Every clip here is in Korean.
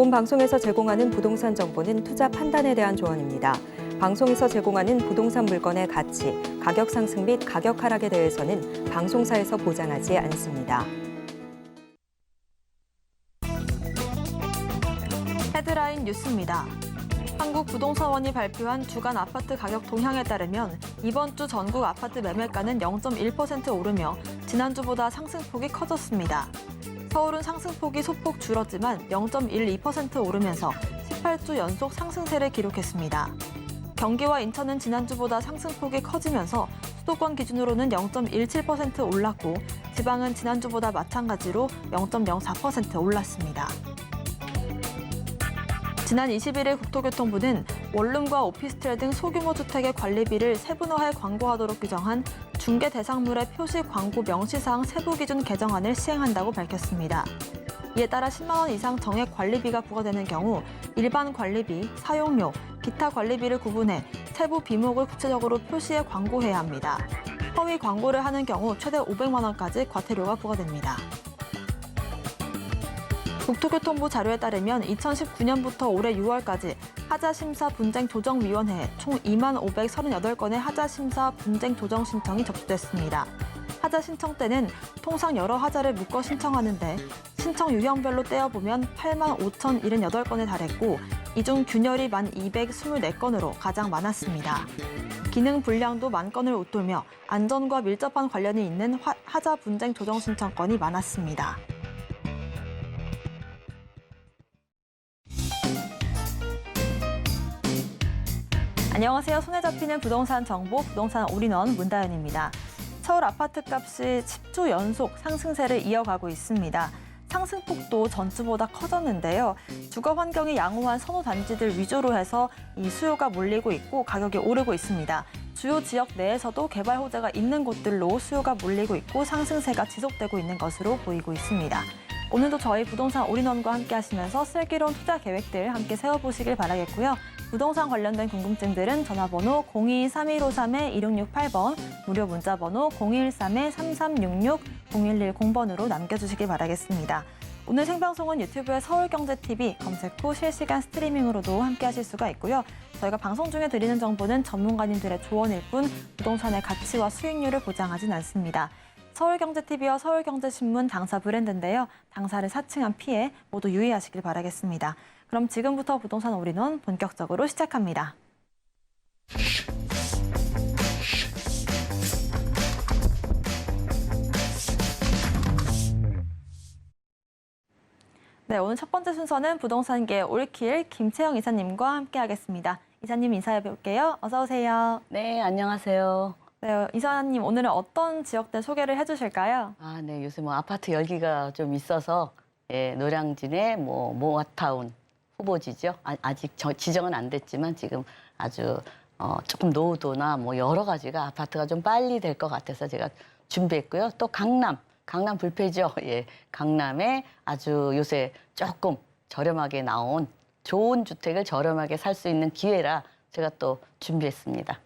본 방송에서 제공하는 부동산 정보는 투자 판단에 대한 조언입니다. 방송에서 제공하는 부동산 물건의 가치, 가격 상승 및 가격 하락에 대해서는 방송사에서 보장하지 않습니다. 헤드라인 뉴스입니다. 한국부동산원이 발표한 주간 아파트 가격 동향에 따르면 이번 주 전국 아파트 매매가는 0.1% 오르며 지난주보다 상승폭이 커졌습니다. 서울은 상승폭이 소폭 줄었지만 0.12% 오르면서 18주 연속 상승세를 기록했습니다. 경기와 인천은 지난주보다 상승폭이 커지면서 수도권 기준으로는 0.17% 올랐고 지방은 지난주보다 마찬가지로 0.04% 올랐습니다. 지난 21일 국토교통부는 원룸과 오피스텔 등 소규모 주택의 관리비를 세분화해 광고하도록 규정한 중개 대상물의 표시 광고 명시사항 세부 기준 개정안을 시행한다고 밝혔습니다. 이에 따라 10만 원 이상 정액 관리비가 부과되는 경우 일반 관리비, 사용료, 기타 관리비를 구분해 세부 비목을 구체적으로 표시해 광고해야 합니다. 허위 광고를 하는 경우 최대 500만 원까지 과태료가 부과됩니다. 국토교통부 자료에 따르면 2019년부터 올해 6월까지 하자심사 분쟁조정위원회에 총 2만 538건의 하자심사 분쟁조정 신청이 접수됐습니다. 하자 신청 때는 통상 여러 하자를 묶어 신청하는데 신청 유형별로 떼어보면 8만 5,078건에 달했고 이 중 균열이 1,224건으로 가장 많았습니다. 기능 불량도 10,000건을 웃돌며 안전과 밀접한 관련이 있는 하자 분쟁 조정 신청건이 많았습니다. 안녕하세요. 손에 잡히는 부동산 정보, 부동산 올인원 문다연입니다. 서울 아파트값이 10주 연속 상승세를 이어가고 있습니다. 상승폭도 전주보다 커졌는데요. 주거 환경이 양호한 선호 단지들 위주로 해서 이 수요가 몰리고 있고 가격이 오르고 있습니다. 주요 지역 내에서도 개발 호재가 있는 곳들로 수요가 몰리고 있고 상승세가 지속되고 있는 것으로 보이고 있습니다. 오늘도 저희 부동산 올인원과 함께 하시면서 슬기로운 투자 계획들 함께 세워보시길 바라겠고요. 부동산 관련된 궁금증들은 전화번호 02-3153-2668번, 무료 문자번호 013-3366-0110번으로 남겨주시길 바라겠습니다. 오늘 생방송은 유튜브의 서울경제TV 검색 후 실시간 스트리밍으로도 함께 하실 수가 있고요. 저희가 방송 중에 드리는 정보는 전문가님들의 조언일 뿐 부동산의 가치와 수익률을 보장하진 않습니다. 서울경제TV와 서울경제신문 당사 브랜드인데요. 당사를 사칭한 피해 모두 유의하시길 바라겠습니다. 그럼 지금부터 부동산 올인원 본격적으로 시작합니다. 네, 오늘 첫 번째 순서는 부동산계 올킬 김채영 이사님과 함께하겠습니다. 이사님 인사해 볼게요. 어서 오세요. 네, 안녕하세요. 네, 이사님 오늘은 어떤 지역들 소개를 해주실까요? 네, 요새 아파트 열기가 좀 있어서 노량진의 모아타운 후보지죠. 아직 지정은 안 됐지만 지금 아주 조금 노후도나 여러 가지가 아파트가 좀 빨리 될 것 같아서 제가 준비했고요. 또 강남 불패죠. 예, 강남에 아주 요새 조금 저렴하게 나온 좋은 주택을 저렴하게 살 수 있는 기회라 제가 또 준비했습니다.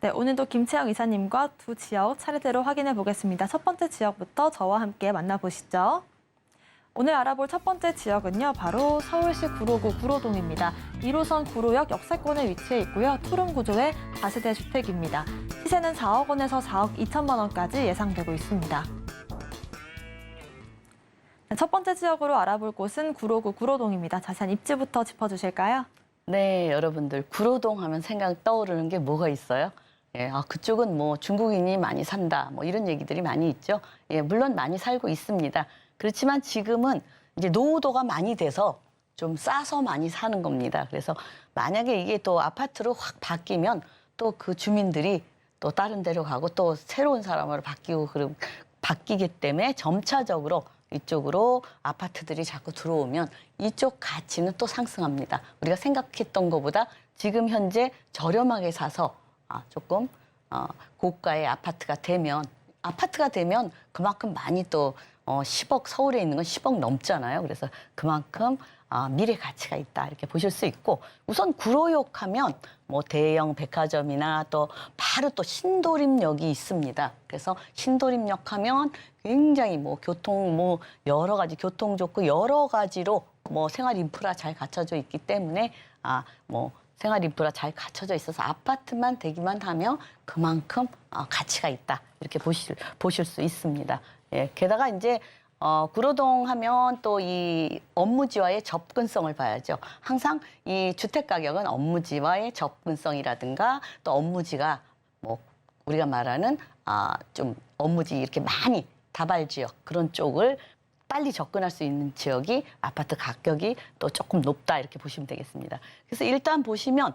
네, 오늘도 김채영 이사님과 두 지역 차례대로 확인해 보겠습니다. 첫 번째 지역부터 저와 함께 만나보시죠. 오늘 알아볼 첫 번째 지역은요, 바로 서울시 구로구 구로동입니다. 1호선 구로역 역세권에 위치해 있고요. 투룸 구조의 다세대 주택입니다. 시세는 4억 원에서 4억 2천만 원까지 예상되고 있습니다. 네, 첫 번째 지역으로 알아볼 곳은 구로구 구로동입니다. 자세한 입지부터 짚어주실까요? 네, 여러분들 구로동 하면 생각 떠오르는 게 뭐가 있어요? 예, 그쪽은 중국인이 많이 산다, 이런 얘기들이 많이 있죠. 예, 물론 많이 살고 있습니다. 그렇지만 지금은 이제 노후도가 많이 돼서 좀 싸서 많이 사는 겁니다. 그래서 만약에 이게 또 아파트로 확 바뀌면 또 그 주민들이 또 다른 데로 가고 또 새로운 사람으로 바뀌기 때문에 점차적으로 이쪽으로 아파트들이 자꾸 들어오면 이쪽 가치는 또 상승합니다. 우리가 생각했던 것보다 지금 현재 저렴하게 사서 조금 고가의 아파트가 되면 그만큼 많이 또 10억, 서울에 있는 건 10억 넘잖아요. 그래서 그만큼 미래 가치가 있다 이렇게 보실 수 있고, 우선 구로역 하면 대형 백화점이나 또 바로 또 신도림역이 있습니다. 그래서 신도림역 하면 굉장히 교통 여러 가지 교통 좋고 여러 가지로 뭐 생활 인프라 잘 갖춰져 있기 때문에 뭐 생활 인프라 잘 갖춰져 있어서 아파트만 되기만 하면 그만큼 가치가 있다. 이렇게 보실 수 있습니다. 예, 게다가 이제 구로동 하면 또 이 업무지와의 접근성을 봐야죠. 항상 이 주택 가격은 업무지와의 접근성이라든가 또 업무지가 뭐 우리가 말하는 좀 업무지 이렇게 많이 다발 지역 그런 쪽을 빨리 접근할 수 있는 지역이 아파트 가격이 또 조금 높다 이렇게 보시면 되겠습니다. 그래서 일단 보시면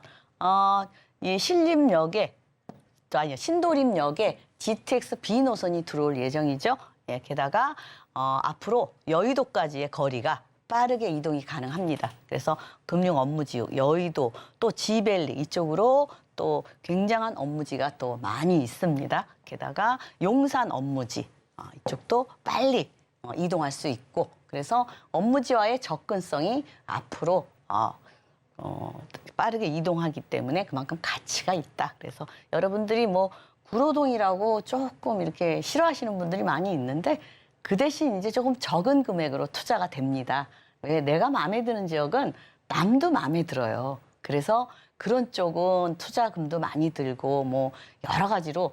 이 신도림역에 GTX B 노선이 들어올 예정이죠. 예, 게다가 앞으로 여의도까지의 거리가 빠르게 이동이 가능합니다. 그래서 금융 업무지역, 여의도, 또 지벨리 이쪽으로 또 굉장한 업무지가 또 많이 있습니다. 게다가 용산 업무지 이쪽도 빨리 이동할 수 있고 그래서 업무지와의 접근성이 앞으로 빠르게 이동하기 때문에 그만큼 가치가 있다. 그래서 여러분들이 뭐 구로동이라고 조금 이렇게 싫어하시는 분들이 많이 있는데 그 대신 이제 조금 적은 금액으로 투자가 됩니다. 왜 내가 마음에 드는 지역은 남도 마음에 들어요. 그래서 그런 쪽은 투자금도 많이 들고 뭐 여러 가지로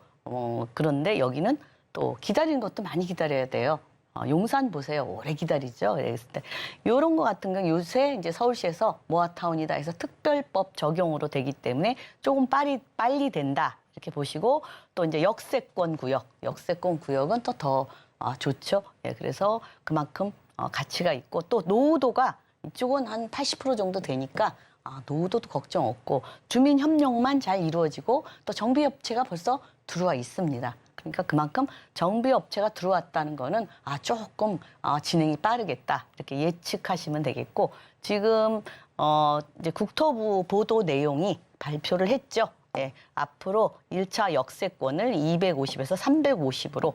그런데 여기는 또 기다리는 것도 많이 기다려야 돼요. 용산 보세요. 오래 기다리죠. 그랬을 때 이런 거 같은 건 요새 이제 서울시에서 모아타운이다 해서 특별법 적용으로 되기 때문에 조금 빨리 된다 이렇게 보시고 또 이제 역세권 구역은 또 더 좋죠. 예, 그래서 그만큼 가치가 있고 또 노후도가 이쪽은 한 80% 정도 되니까 노후도도 걱정 없고 주민 협력만 잘 이루어지고 또 정비업체가 벌써 들어와 있습니다. 그러니까 그만큼 정비업체가 들어왔다는 거는 조금 진행이 빠르겠다 이렇게 예측하시면 되겠고 지금 이제 국토부 보도 내용이 발표를 했죠. 예, 앞으로 1차 역세권을 250에서 350으로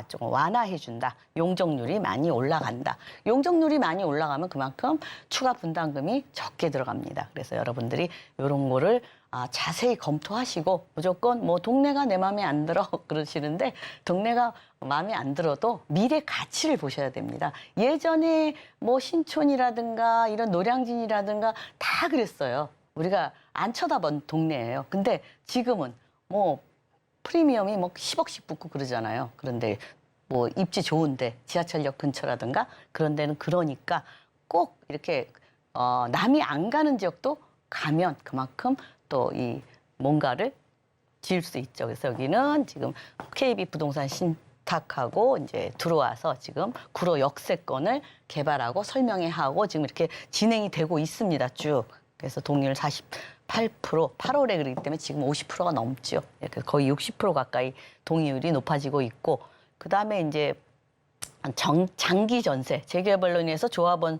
조금 완화해준다. 용적률이 많이 올라간다. 용적률이 많이 올라가면 그만큼 추가 분담금이 적게 들어갑니다. 그래서 여러분들이 이런 거를 자세히 검토하시고 무조건 뭐 동네가 내 마음에 안 들어 그러시는데 동네가 마음에 안 들어도 미래 가치를 보셔야 됩니다. 예전에 뭐 신촌이라든가 이런 노량진이라든가 다 그랬어요. 우리가 안 쳐다본 동네예요. 근데 지금은 뭐 프리미엄이 뭐 10억씩 붙고 그러잖아요. 그런데 뭐 입지 좋은데 지하철역 근처라든가 그런 데는 그러니까 꼭 이렇게 남이 안 가는 지역도 가면 그만큼 또 이 뭔가를 지을 수 있죠. 그래서 여기는 지금 KB 부동산 신탁하고 이제 들어와서 지금 구로 역세권을 개발하고 설명회하고 지금 이렇게 진행이 되고 있습니다. 쭉. 그래서 동률 48%, 8월에 그러기 때문에 지금 50%가 넘죠. 거의 60% 가까이 동의율이 높아지고 있고, 그 다음에 이제 장기 전세, 재개발로 인해서 조합원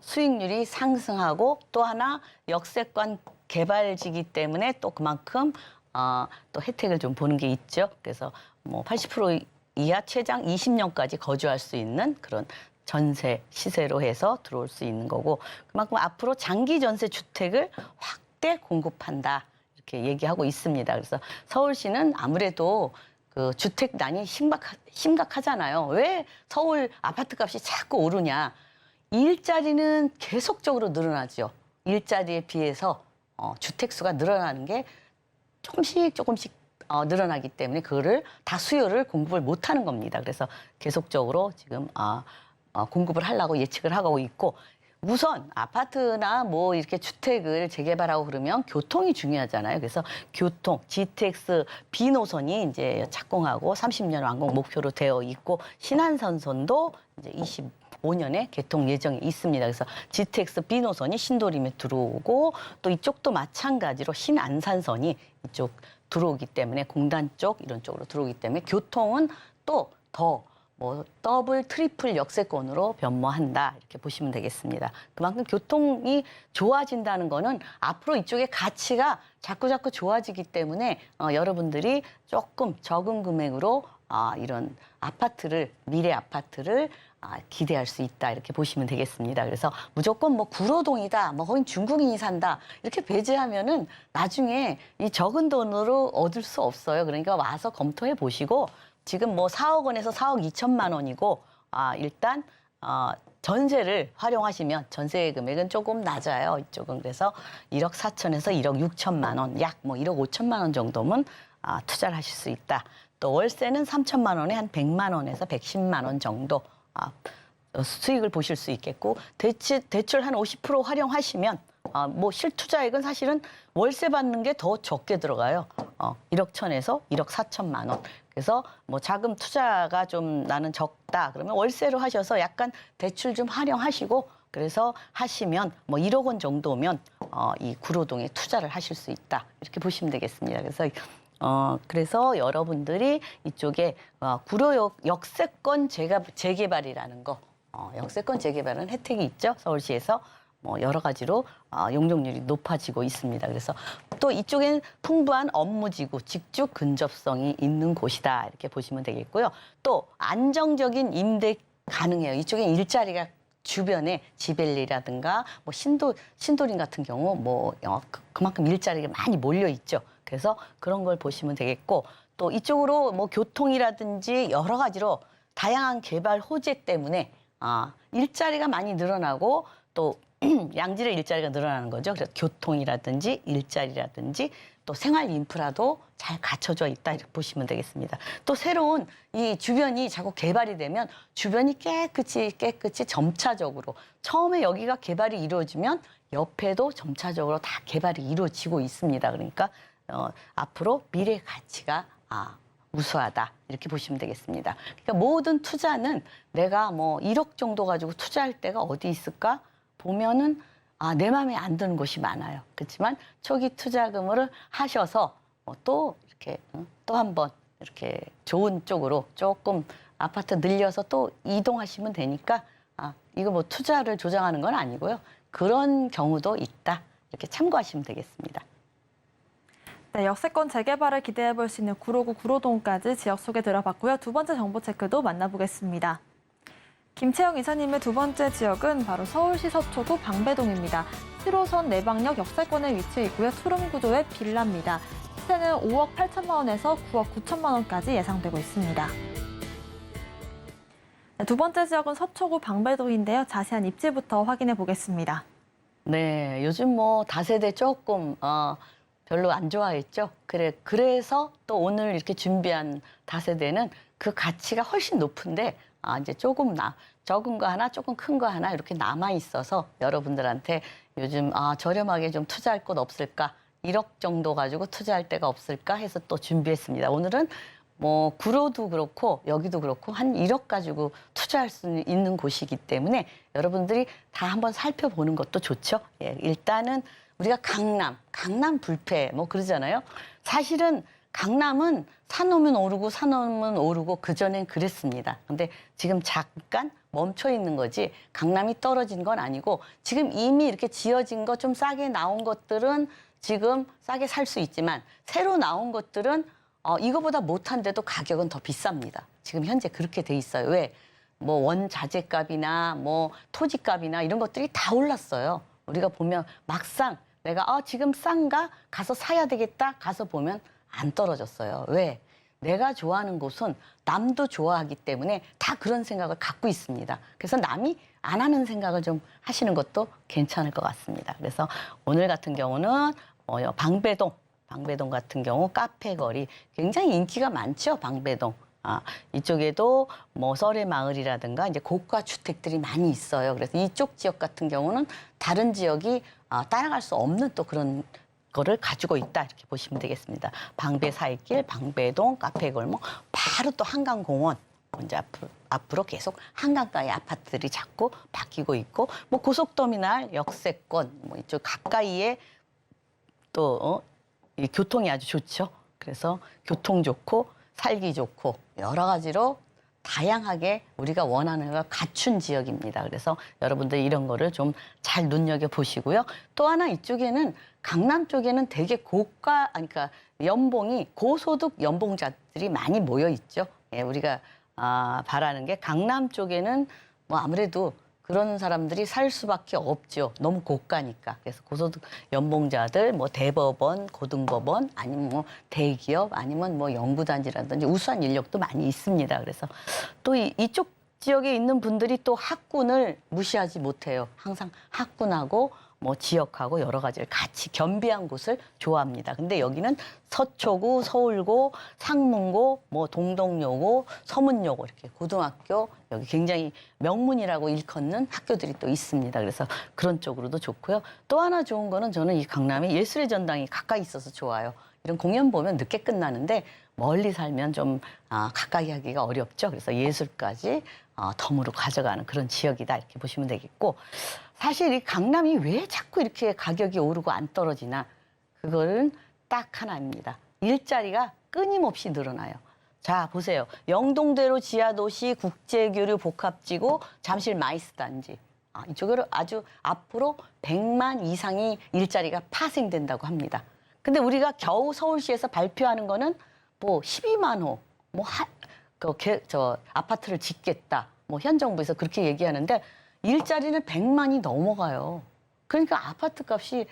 수익률이 상승하고 또 하나 역세권 개발지기 때문에 또 그만큼 또 혜택을 좀 보는 게 있죠. 그래서 뭐 80% 이하 최장 20년까지 거주할 수 있는 그런 전세 시세로 해서 들어올 수 있는 거고 그만큼 앞으로 장기 전세 주택을 확대 공급한다 이렇게 얘기하고 있습니다. 그래서 서울시는 아무래도 그 주택난이 심각하잖아요. 왜 서울 아파트 값이 자꾸 오르냐? 일자리는 계속적으로 늘어나죠. 일자리에 비해서 주택 수가 늘어나는 게 조금씩 늘어나기 때문에 그거를 다 수요를 공급을 못하는 겁니다. 그래서 계속적으로 지금 공급을 하려고 예측을 하고 있고 우선 아파트나 뭐 이렇게 주택을 재개발하고 그러면 교통이 중요하잖아요. 그래서 교통, GTX B 노선이 이제 착공하고 30년 완공 목표로 되어 있고 신안선선도 이제 25년에 개통 예정이 있습니다. 그래서 GTX B 노선이 신도림에 들어오고 또 이쪽도 마찬가지로 신안산선이 이쪽 들어오기 때문에 공단 쪽 이런 쪽으로 들어오기 때문에 교통은 또 더 뭐 더블, 트리플 역세권으로 변모한다 이렇게 보시면 되겠습니다. 그만큼 교통이 좋아진다는 거는 앞으로 이쪽의 가치가 자꾸 좋아지기 때문에 여러분들이 조금 적은 금액으로 이런 아파트를 미래 아파트를 기대할 수 있다 이렇게 보시면 되겠습니다. 그래서 무조건 뭐 구로동이다, 뭐 거긴 중국인이 산다 이렇게 배제하면은 나중에 이 적은 돈으로 얻을 수 없어요. 그러니까 와서 검토해 보시고 지금 뭐 4억 원에서 4억 2천만 원이고 일단 전세를 활용하시면 전세 금액은 조금 낮아요. 이쪽은 그래서 1억 4천에서 1억 6천만 원, 약 뭐 1억 5천만 원 정도면 투자를 하실 수 있다. 또 월세는 3천만 원에 한 100만 원에서 110만 원 정도 수익을 보실 수 있겠고 대출 한 50% 활용하시면 뭐 실투자액은 사실은 월세 받는 게 더 적게 들어가요. 1억 천에서 1억 4천만 원. 그래서 뭐 자금 투자가 좀 나는 적다. 그러면 월세로 하셔서 약간 대출 좀 활용하시고 그래서 하시면 뭐 1억 원 정도면 이 구로동에 투자를 하실 수 있다. 이렇게 보시면 되겠습니다. 그래서 여러분들이 이쪽에 구로역 역세권 재개발이라는 거, 역세권 재개발은 혜택이 있죠. 서울시에서 뭐 여러 가지로 용적률이 높아지고 있습니다. 그래서 또 이쪽엔 풍부한 업무지구, 직주 근접성이 있는 곳이다. 이렇게 보시면 되겠고요. 또 안정적인 임대 가능해요. 이쪽엔 일자리가 주변에 지벨리라든가 뭐 신도림 같은 경우 뭐 그만큼 일자리가 많이 몰려 있죠. 그래서 그런 걸 보시면 되겠고 또 이쪽으로 뭐 교통이라든지 여러 가지로 다양한 개발 호재 때문에 일자리가 많이 늘어나고 또 양질의 일자리가 늘어나는 거죠. 그래서 교통이라든지 일자리라든지 또 생활 인프라도 잘 갖춰져 있다 이렇게 보시면 되겠습니다. 또 새로운 이 주변이 자꾸 개발이 되면 주변이 깨끗이 점차적으로 처음에 여기가 개발이 이루어지면 옆에도 점차적으로 다 개발이 이루어지고 있습니다. 그러니까 앞으로 미래 가치가 우수하다 이렇게 보시면 되겠습니다. 그러니까 모든 투자는 내가 뭐 1억 정도 가지고 투자할 때가 어디 있을까? 보면은 내 마음에 안 드는 곳이 많아요. 그렇지만 초기 투자금을 하셔서 또 이렇게 또 한번 이렇게 좋은 쪽으로 조금 아파트 늘려서 또 이동하시면 되니까 이거 뭐 투자를 조장하는 건 아니고요. 그런 경우도 있다. 이렇게 참고하시면 되겠습니다. 네, 역세권 재개발을 기대해 볼 수 있는 구로구 구로동까지 지역 소개 들어봤고요. 두 번째 정보 체크도 만나보겠습니다. 김채영 이사님의 두 번째 지역은 바로 서울시 서초구 방배동입니다. 7호선 내방역 역세권에 위치해 있고요. 투룸 구조의 빌라입니다. 시세는 5억 8천만 원에서 9억 9천만 원까지 예상되고 있습니다. 네, 두 번째 지역은 서초구 방배동인데요. 자세한 입지부터 확인해 보겠습니다. 네, 요즘 뭐 다세대 조금 별로 안 좋아했죠. 그래서 또 오늘 이렇게 준비한 다세대는 그 가치가 훨씬 높은데 이제 조금 적은 거 하나, 조금 큰 거 하나 이렇게 남아 있어서 여러분들한테 요즘 저렴하게 좀 투자할 곳 없을까? 1억 정도 가지고 투자할 데가 없을까 해서 또 준비했습니다. 오늘은 뭐 구로도 그렇고 여기도 그렇고 한 1억 가지고 투자할 수 있는 곳이기 때문에 여러분들이 다 한번 살펴보는 것도 좋죠. 예, 일단은 우리가 강남 불패 뭐 그러잖아요. 사실은 강남은 사놓으면 오르고 그전엔 그랬습니다. 근데 지금 잠깐 멈춰 있는 거지 강남이 떨어진 건 아니고 지금 이미 이렇게 지어진 거 좀 싸게 나온 것들은 지금 싸게 살 수 있지만 새로 나온 것들은 이거보다 못한데도 가격은 더 비쌉니다. 지금 현재 그렇게 돼 있어요. 왜? 뭐 원자재값이나 뭐 토지값이나 이런 것들이 다 올랐어요. 우리가 보면 막상 내가 지금 싼가? 가서 사야 되겠다. 가서 보면 안 떨어졌어요. 왜? 내가 좋아하는 곳은 남도 좋아하기 때문에 다 그런 생각을 갖고 있습니다. 그래서 남이 안 하는 생각을 좀 하시는 것도 괜찮을 것 같습니다. 그래서 오늘 같은 경우는 방배동 같은 경우 카페 거리 굉장히 인기가 많죠. 방배동. 이쪽에도 뭐 썰의 마을이라든가 이제 고가 주택들이 많이 있어요. 그래서 이쪽 지역 같은 경우는 다른 지역이 따라갈 수 없는 또 그런 거를 가지고 있다 이렇게 보시면 되겠습니다. 방배사이길, 방배동, 카페골목, 바로 또 한강공원. 이제 앞으로 계속 한강가의 아파트들이 자꾸 바뀌고 있고, 뭐 고속터미널, 역세권, 뭐 이쪽 가까이에 또 이 교통이 아주 좋죠. 그래서 교통 좋고 살기 좋고 여러 가지로 다양하게 우리가 원하는 걸 갖춘 지역입니다. 그래서 여러분들 이런 거를 좀 잘 눈여겨 보시고요. 또 하나 이쪽에는 강남 쪽에는 되게 그러니까 연봉이 고소득 연봉자들이 많이 모여 있죠. 예, 우리가 바라는 게 강남 쪽에는 뭐 아무래도 그런 사람들이 살 수밖에 없죠. 너무 고가니까. 그래서 고소득 연봉자들, 뭐 대법원, 고등법원, 아니면 뭐 대기업, 아니면 뭐 연구단지라든지 우수한 인력도 많이 있습니다. 그래서 또 이쪽 지역에 있는 분들이 또 학군을 무시하지 못해요. 항상 학군하고 뭐 지역하고 여러 가지를 같이 겸비한 곳을 좋아합니다. 근데 여기는 서초구, 서울고, 상문고, 뭐 동덕여고, 서문여고 이렇게 고등학교 여기 굉장히 명문이라고 일컫는 학교들이 또 있습니다. 그래서 그런 쪽으로도 좋고요. 또 하나 좋은 거는 저는 이 강남에 예술의 전당이 가까이 있어서 좋아요. 이런 공연 보면 늦게 끝나는데 멀리 살면 좀 가까이 하기가 어렵죠. 그래서 예술까지 덤으로 가져가는 그런 지역이다 이렇게 보시면 되겠고, 사실 이 강남이 왜 자꾸 이렇게 가격이 오르고 안 떨어지나, 그거는 딱 하나입니다. 일자리가 끊임없이 늘어나요. 자, 보세요. 영동대로 지하도시 국제교류 복합지구 잠실 마이스 단지. 이쪽으로 아주 앞으로 100만 이상의 일자리가 파생된다고 합니다. 근데 우리가 겨우 서울시에서 발표하는 거는 뭐 12만 호, 아파트를 짓겠다. 뭐 현 정부에서 그렇게 얘기하는데 일자리는 100만이 넘어가요. 그러니까 아파트 값이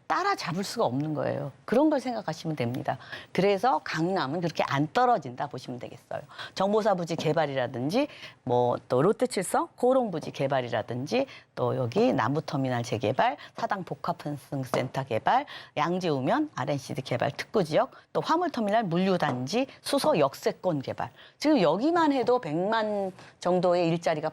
따라잡을 수가 없는 거예요. 그런 걸 생각하시면 됩니다. 그래서 강남은 그렇게 안 떨어진다 보시면 되겠어요. 정보사 부지 개발이라든지 뭐 또 롯데칠성 코오롱 부지 개발이라든지 또 여기 남부터미널 재개발, 사당 복합환승센터 개발, 양재우면 R&CD 개발 특구지역, 또 화물터미널 물류단지, 수소 역세권 개발. 지금 여기만 해도 100만 정도의 일자리가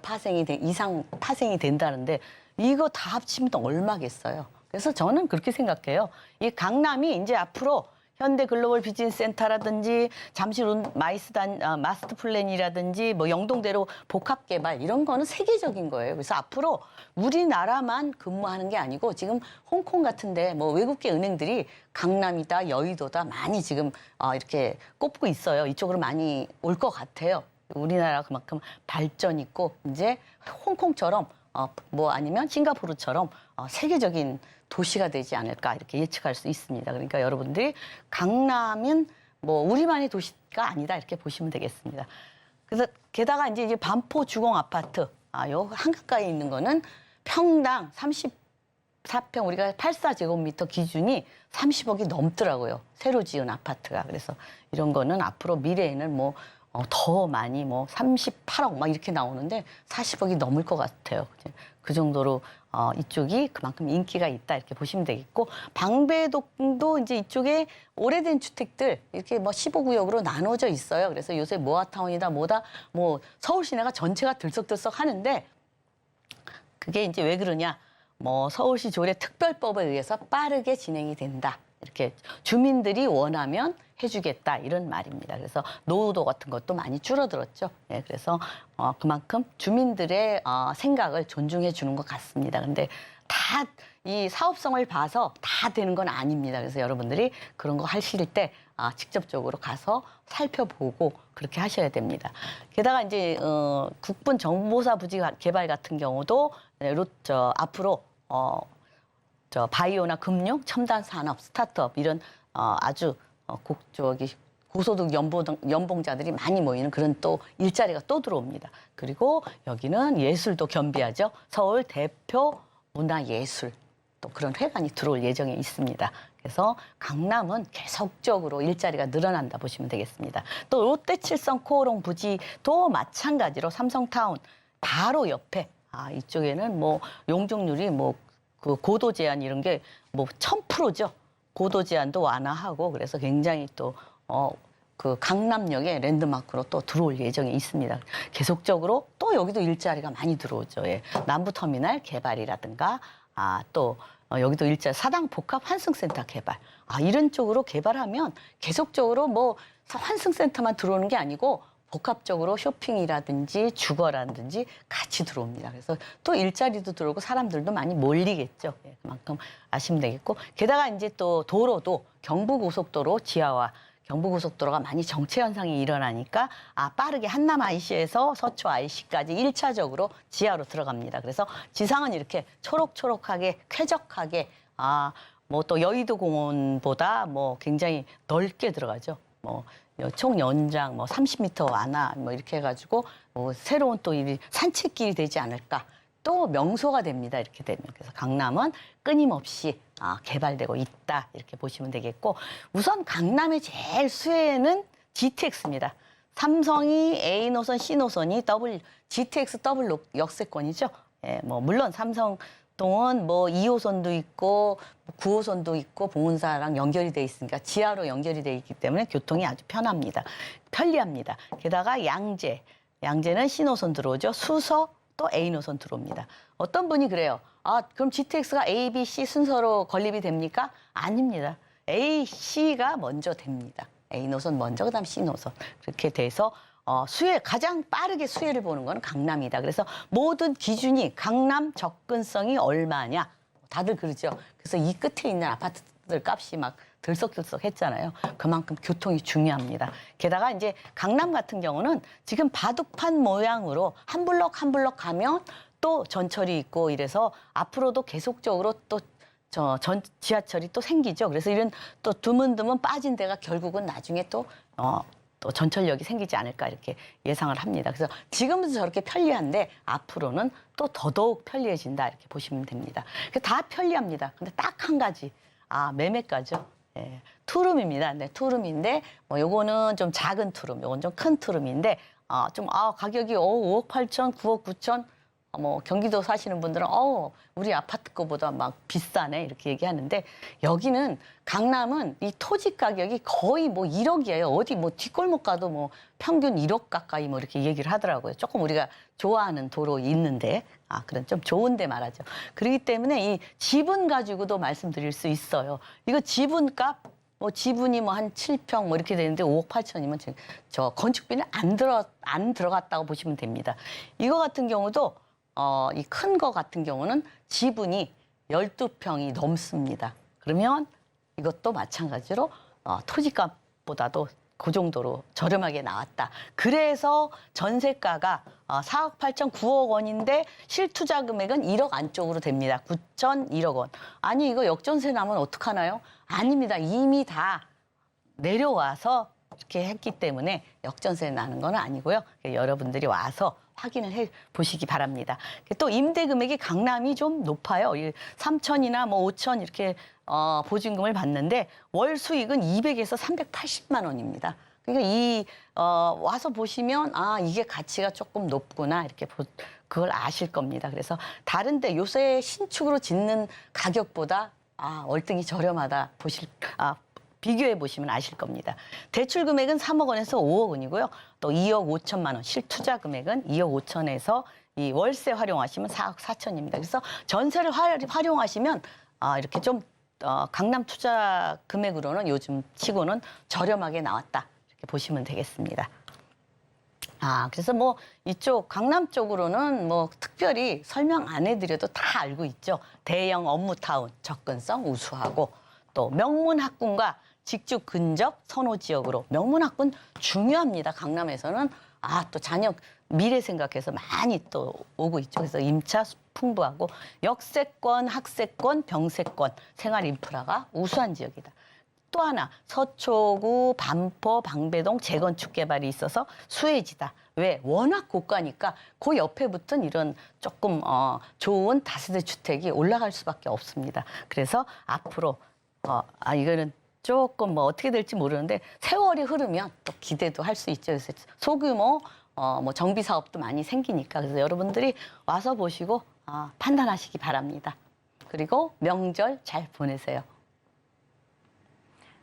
이상 파생이 된다는데 이거 다 합치면 또 얼마겠어요. 그래서 저는 그렇게 생각해요. 이 강남이 이제 앞으로 현대 글로벌 비즈니스 센터라든지 잠실 마스터 플랜이라든지 뭐 영동대로 복합 개발 이런 거는 세계적인 거예요. 그래서 앞으로 우리나라만 근무하는 게 아니고 지금 홍콩 같은데 뭐 외국계 은행들이 강남이다, 여의도다 많이 지금 이렇게 꼽고 있어요. 이쪽으로 많이 올 것 같아요. 우리나라가 그만큼 발전 있고 이제 홍콩처럼 아니면 싱가포르처럼 세계적인 도시가 되지 않을까 이렇게 예측할 수 있습니다. 그러니까 여러분들이 강남은 뭐 우리만의 도시가 아니다 이렇게 보시면 되겠습니다. 그래서 게다가 이제 반포 주공 아파트, 요 한가까이 있는 거는 평당 34평 우리가 84제곱미터 기준이 30억이 넘더라고요. 새로 지은 아파트가. 그래서 이런 거는 앞으로 미래에는 뭐 더 많이 38억 막 이렇게 나오는데 40억이 넘을 것 같아요. 그 정도로 이쪽이 그만큼 인기가 있다 이렇게 보시면 되겠고, 방배동도 이제 이쪽에 오래된 주택들 이렇게 15구역으로 나눠져 있어요. 그래서 요새 모아타운이다 뭐다 뭐 서울 시내가 전체가 들썩들썩 하는데 그게 이제 왜 그러냐? 서울시 조례 특별법에 의해서 빠르게 진행이 된다. 이렇게 주민들이 원하면 해주겠다 이런 말입니다. 그래서 노후도 같은 것도 많이 줄어들었죠. 예, 그래서 그만큼 주민들의 생각을 존중해 주는 것 같습니다. 근데 다 이 사업성을 봐서 다 되는 건 아닙니다. 그래서 여러분들이 그런 거 하실 때 직접적으로 가서 살펴보고 그렇게 하셔야 됩니다. 게다가 이제 국분 정보사 부지 개발 같은 경우도 앞으로 바이오나 금융, 첨단 산업, 스타트업 이런 아주 고소득 연봉자들이 많이 모이는 그런 또 일자리가 또 들어옵니다. 그리고 여기는 예술도 겸비하죠. 서울 대표 문화예술 또 그런 회관이 들어올 예정에 있습니다. 그래서 강남은 계속적으로 일자리가 늘어난다 보시면 되겠습니다. 또 롯데칠성 코오롱 부지도 마찬가지로 삼성타운 바로 옆에 이쪽에는 용적률이 그 고도 제한 이런 게 1000%죠. 고도 제한도 완화하고 그래서 굉장히 또 그 강남역에 랜드마크로 또 들어올 예정에 있습니다. 계속적으로 또 여기도 일자리가 많이 들어오죠. 예. 남부터미널 개발이라든가 또 여기도 일자리 사당 복합 환승센터 개발 이런 쪽으로 개발하면 계속적으로 환승센터만 들어오는 게 아니고 복합적으로 쇼핑이라든지 주거라든지 같이 들어옵니다. 그래서 또 일자리도 들어오고 사람들도 많이 몰리겠죠. 예, 그만큼 아시면 되겠고, 게다가 이제 또 도로도 경부고속도로 지하화, 경부고속도로가 많이 정체 현상이 일어나니까 빠르게 한남 IC에서 서초 IC까지 1차적으로 지하로 들어갑니다. 그래서 지상은 이렇게 초록초록하게 쾌적하게 또 여의도 공원보다 굉장히 넓게 들어가죠. 총 연장 30m 완화 이렇게 해가지고 새로운 또 산책길이 되지 않을까. 또 명소가 됩니다. 이렇게 되면. 그래서 강남은 끊임없이 개발되고 있다. 이렇게 보시면 되겠고, 우선 강남의 제일 수혜는 GTX입니다. 삼성이 A 노선, C 노선이 GTX 더블 역세권이죠. 예, 뭐 물론 삼성동은 뭐 2호선도 있고 9호선도 있고 봉은사랑 연결이 돼 있으니까 지하로 연결이 돼 있기 때문에 교통이 아주 편리합니다. 게다가 양재는 C 노선 들어오죠. 수서 또 A 노선 들어옵니다. 어떤 분이 그래요. 아, 그럼 GTX가 A, B, C 순서로 건립이 됩니까? 아닙니다. A, C가 먼저 됩니다. A 노선 먼저, 그다음 C 노선. 그렇게 돼서 가장 빠르게 수혜를 보는 거는 강남이다. 그래서 모든 기준이 강남 접근성이 얼마냐. 다들 그러죠. 그래서 이 끝에 있는 아파트들 값이 막 들썩들썩 했잖아요. 그만큼 교통이 중요합니다. 게다가 이제 강남 같은 경우는 지금 바둑판 모양으로 한 블럭 가면 또 전철이 있고 이래서 앞으로도 계속적으로 또 지하철이 또 생기죠. 그래서 이런 또 드문드문 빠진 데가 결국은 나중에 또 전철역이 생기지 않을까 이렇게 예상을 합니다. 그래서 지금도 저렇게 편리한데 앞으로는 또 더더욱 편리해진다 이렇게 보시면 됩니다. 다 편리합니다. 근데 딱 한 가지, 매매가죠. 예, 투룸입니다. 네, 투룸인데 뭐 요거는 좀 작은 투룸, 요건 좀 큰 투룸인데 가격이 5억 8천, 9억 9천. 뭐 경기도 사시는 분들은 우리 아파트 거보다 막 비싸네 이렇게 얘기하는데 여기는 강남은 이 토지 가격이 거의 뭐 1억이에요. 어디 뭐 뒷골목 가도 뭐 평균 1억 가까이 뭐 이렇게 얘기를 하더라고요. 조금 우리가 좋아하는 도로 있는데 그런 좀 좋은데 말하죠. 그렇기 때문에 이 지분 가지고도 말씀드릴 수 있어요. 이거 지분값 뭐 지분이 뭐 한 7평 뭐 이렇게 되는데 5억 8천이면 저 건축비는 안 들어갔다고 보시면 됩니다. 이거 같은 경우도 이 큰 거 같은 경우는 지분이 12평이 넘습니다. 그러면 이것도 마찬가지로 토지값보다도 그 정도로 저렴하게 나왔다. 그래서 전세가가 4억 8천 9억 원인데 실투자 금액은 1억 안쪽으로 됩니다. 9천 1억 원. 아니 이거 역전세 나면 어떡하나요? 아닙니다. 이미 다 내려와서 이렇게 했기 때문에 역전세 나는 건 아니고요. 여러분들이 와서 확인을 해 보시기 바랍니다. 또 임대 금액이 강남이 좀 높아요. 3천이나 뭐 5천 이렇게 보증금을 받는데 월 수익은 200에서 380만 원입니다. 그러니까 와서 보시면 이게 가치가 조금 높구나 이렇게 그걸 아실 겁니다. 그래서 다른데 요새 신축으로 짓는 가격보다 월등히 저렴하다 비교해 보시면 아실 겁니다. 대출 금액은 3억 원에서 5억 원이고요. 또 2억 5천만 원, 실투자 금액은 2억 5천에서 이 월세 활용하시면 4억 4천입니다. 그래서 전세를 활용하시면 이렇게 좀 강남 투자 금액으로는 요즘 치고는 저렴하게 나왔다. 이렇게 보시면 되겠습니다. 그래서 뭐 이쪽 강남 쪽으로는 뭐 특별히 설명 안 해드려도 다 알고 있죠. 대형 업무타운, 접근성 우수하고 또 명문학군과 직주 근접 선호 지역으로 명문학군 중요합니다. 강남에서는 또 자녀 미래 생각해서 많이 또 오고 있죠. 그래서 임차 풍부하고 역세권, 학세권, 병세권 생활 인프라가 우수한 지역이다. 또 하나 서초구, 반포, 방배동 재건축 개발이 있어서 수혜지다. 왜? 워낙 고가니까 그 옆에 붙은 이런 조금 좋은 다세대 주택이 올라갈 수밖에 없습니다. 그래서 앞으로 이거는 조금 뭐 어떻게 될지 모르는데 세월이 흐르면 또 기대도 할 수 있죠. 그래서 소규모 뭐 정비 사업도 많이 생기니까 그래서 여러분들이 와서 보시고 판단하시기 바랍니다. 그리고 명절 잘 보내세요.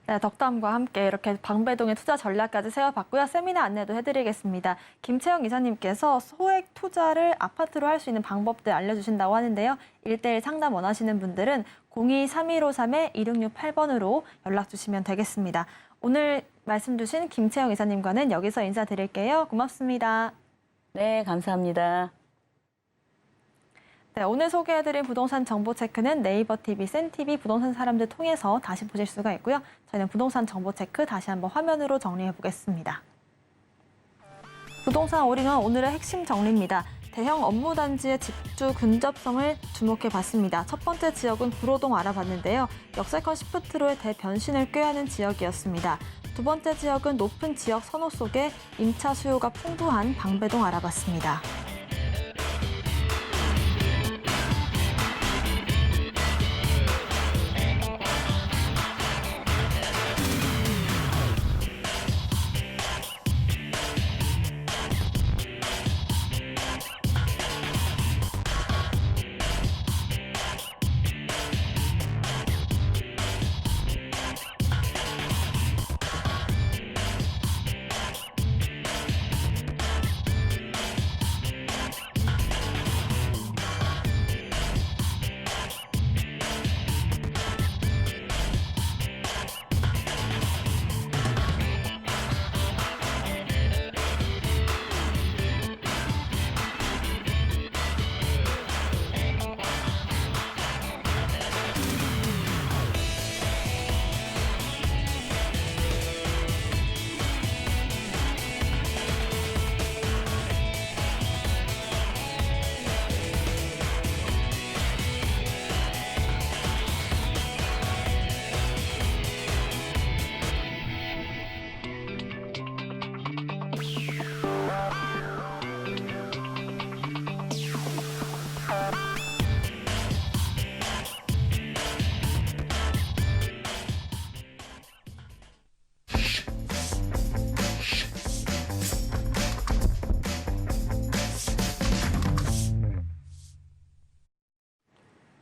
네, 덕담과 함께 이렇게 방배동의 투자 전략까지 세워봤고요. 세미나 안내도 해드리겠습니다. 김채영 이사님께서 소액 투자를 아파트로 할 수 있는 방법들 알려주신다고 하는데요. 1:1 상담 원하시는 분들은 02-3153-2668번으로 연락 주시면 되겠습니다. 오늘 말씀 주신 김채영 이사님과는 여기서 인사드릴게요. 고맙습니다. 네, 감사합니다. 네, 오늘 소개해드린 부동산 정보 체크는 네이버 TV, 센TV 부동산 사람들 통해서 다시 보실 수가 있고요. 저희는 부동산 정보 체크 다시 한번 화면으로 정리해 보겠습니다. 부동산 올인원 오늘의 핵심 정리입니다. 대형 업무단지의 집주 근접성을 주목해 봤습니다. 첫 번째 지역은 구로동 알아봤는데요. 역세권 시프트로의 대변신을 꾀하는 지역이었습니다. 두 번째 지역은 높은 지역 선호 속에 임차 수요가 풍부한 방배동 알아봤습니다.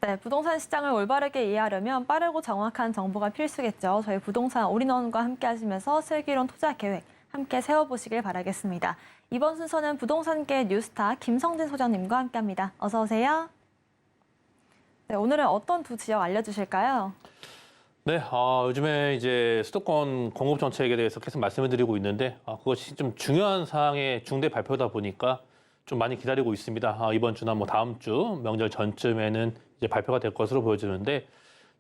네, 부동산 시장을 올바르게 이해하려면 빠르고 정확한 정보가 필수겠죠. 저희 부동산 올인원과 함께 하시면서 슬기로운 투자 계획 함께 세워보시길 바라겠습니다. 이번 순서는 부동산계 뉴스타 김성진 소장님과 함께합니다. 어서 오세요. 네, 오늘은 어떤 두 지역 알려주실까요? 네, 요즘에 이제 수도권 공급 정책에 대해서 계속 말씀을 드리고 있는데 그것이 좀 중요한 사항의 중대 발표다 보니까 좀 많이 기다리고 있습니다. 이번 주나 뭐 다음 주 명절 전쯤에는 이제 발표가 될 것으로 보여지는데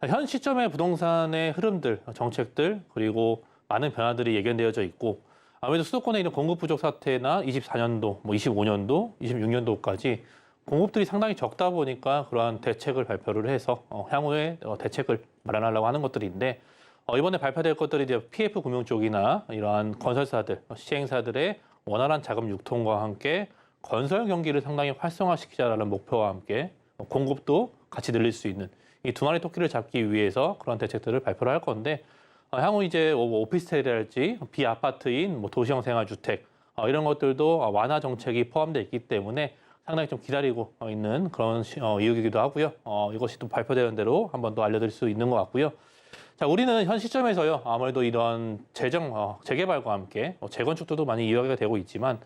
현 시점의 부동산의 흐름들, 정책들 그리고 많은 변화들이 예견되어져 있고 아무래도 수도권에 있는 공급 부족 사태나 24년도, 뭐 25년도, 26년도까지 공급들이 상당히 적다 보니까 그러한 대책을 발표를 해서 향후에 대책을 마련하려고 하는 것들인데 이번에 발표될 것들이 이제 PF 금융 쪽이나 이러한 건설사들, 시행사들의 원활한 자금 유통과 함께 건설 경기를 상당히 활성화시키자라는 목표와 함께 공급도 같이 늘릴 수 있는 이 두 마리 토끼를 잡기 위해서 그런 대책들을 발표를 할 건데 향후 이제 오피스텔이랄지 비아파트인 뭐 도시형 생활주택 이런 것들도 완화 정책이 포함되어 있기 때문에 상당히 좀 기다리고 있는 그런 이유이기도 하고요. 이것이 또 발표되는 대로 한번 더 알려드릴 수 있는 것 같고요. 자, 우리는 현 시점에서요. 아무래도 이런 재개발과 함께 재건축도 많이 이야기가 되고 있지만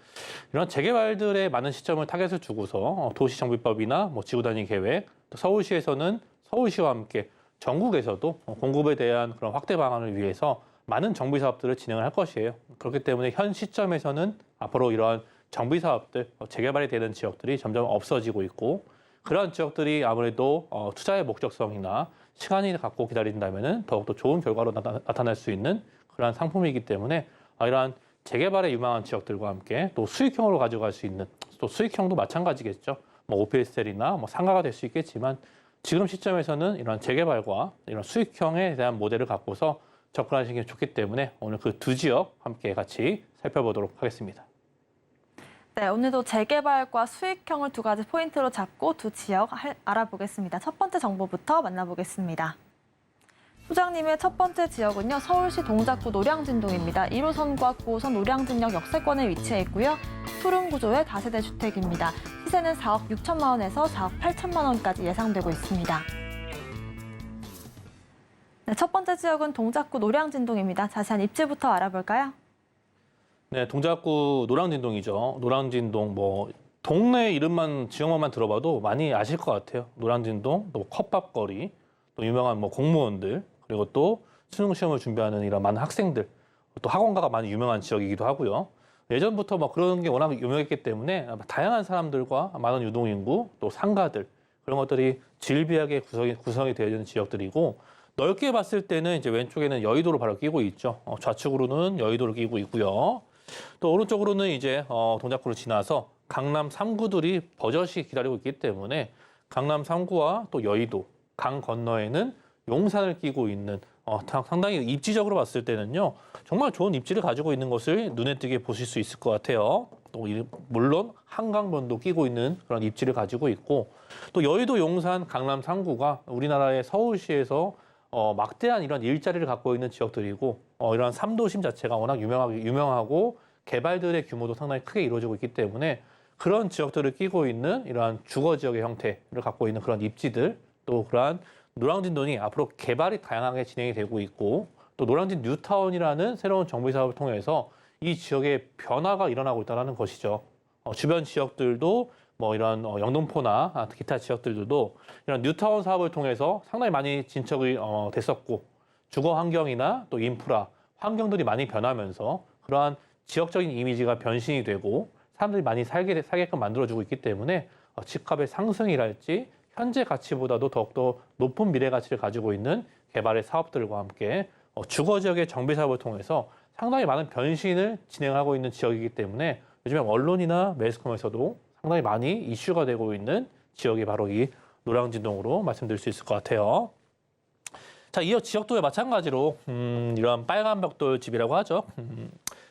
이런 재개발들의 많은 시점을 타겟을 주고서 도시정비법이나 뭐 지구단위 계획, 또 서울시에서는 서울시와 함께 전국에서도 공급에 대한 그런 확대 방안을 위해서 많은 정비 사업들을 진행을 할 것이에요. 그렇기 때문에 현 시점에서는 앞으로 이러한 정비 사업들, 재개발이 되는 지역들이 점점 없어지고 있고 그러한 지역들이 아무래도 투자의 목적성이나 시간이 갖고 기다린다면 더욱더 좋은 결과로 나타날 수 있는 그러한 상품이기 때문에 이러한 재개발에 유망한 지역들과 함께 또 수익형으로 가져갈 수 있는 또 수익형도 마찬가지겠죠. 뭐 오피스텔이나 뭐 상가가 될 수 있겠지만 지금 시점에서는 이런 재개발과 이런 수익형에 대한 모델을 갖고서 접근하시는 게 좋기 때문에 오늘 그 두 지역 함께 같이 살펴보도록 하겠습니다. 네, 오늘도 재개발과 수익형을 두 가지 포인트로 잡고 두 지역 알아보겠습니다. 첫 번째 정보부터 만나보겠습니다. 소장님의 첫 번째 지역은요, 서울시 동작구 노량진동입니다. 1호선과 9호선 노량진역 역세권에 위치해 있고요. 투룸 구조의 다세대 주택입니다. 시세는 4억 6천만 원에서 4억 8천만 원까지 예상되고 있습니다. 네, 첫 번째 지역은 동작구 노량진동입니다. 자세한 입지부터 알아볼까요? 네, 동작구 노량진동이죠. 노량진동 뭐 동네 이름만 지역만 들어봐도 많이 아실 것 같아요. 노량진동, 또 컵밥거리, 또 유명한 뭐 공무원들, 그리고 또 수능 시험을 준비하는 이런 많은 학생들, 또 학원가가 많이 유명한 지역이기도 하고요. 예전부터 뭐 그런 게 워낙 유명했기 때문에 다양한 사람들과 많은 유동인구, 또 상가들 그런 것들이 질비하게 구성이 되어 있는 지역들이고 넓게 봤을 때는 이제 왼쪽에는 여의도를 바로 끼고 있죠. 좌측으로는 여의도를 끼고 있고요. 또 오른쪽으로는 이제 동작구를 지나서 강남 3구들이 버젓이 기다리고 있기 때문에 강남 3구와 또 여의도, 강 건너에는 용산을 끼고 있는 상당히 입지적으로 봤을 때는요. 정말 좋은 입지를 가지고 있는 것을 눈에 띄게 보실 수 있을 것 같아요. 또 물론 한강변도 끼고 있는 그런 입지를 가지고 있고 또 여의도, 용산, 강남 3구가 우리나라의 서울시에서 막대한 이런 일자리를 갖고 있는 지역들이고 이런 3도심 자체가 워낙 유명하고 개발들의 규모도 상당히 크게 이루어지고 있기 때문에 그런 지역들을 끼고 있는 이러한 주거 지역의 형태를 갖고 있는 그런 입지들 또 그러한 노량진동이 앞으로 개발이 다양하게 진행이 되고 있고 또 노량진 뉴타운이라는 새로운 정비 사업을 통해서 이 지역의 변화가 일어나고 있다는 것이죠. 주변 지역들도 뭐 이런 영등포나 기타 지역들도 이런 뉴타운 사업을 통해서 상당히 많이 진척이 됐었고 주거 환경이나 또 인프라 환경들이 많이 변하면서 그러한 지역적인 이미지가 변신이 되고 사람들이 많이 살게끔 만들어주고 있기 때문에 집값의 상승이랄지 현재 가치보다도 더욱더 높은 미래 가치를 가지고 있는 개발의 사업들과 함께 주거 지역의 정비 사업을 통해서 상당히 많은 변신을 진행하고 있는 지역이기 때문에 요즘에 언론이나 매스컴에서도 상당히 많이 이슈가 되고 있는 지역이 바로 이 노량진동으로 말씀드릴 수 있을 것 같아요. 자, 이어 지역도에 마찬가지로 이러한 빨간 벽돌 집이라고 하죠.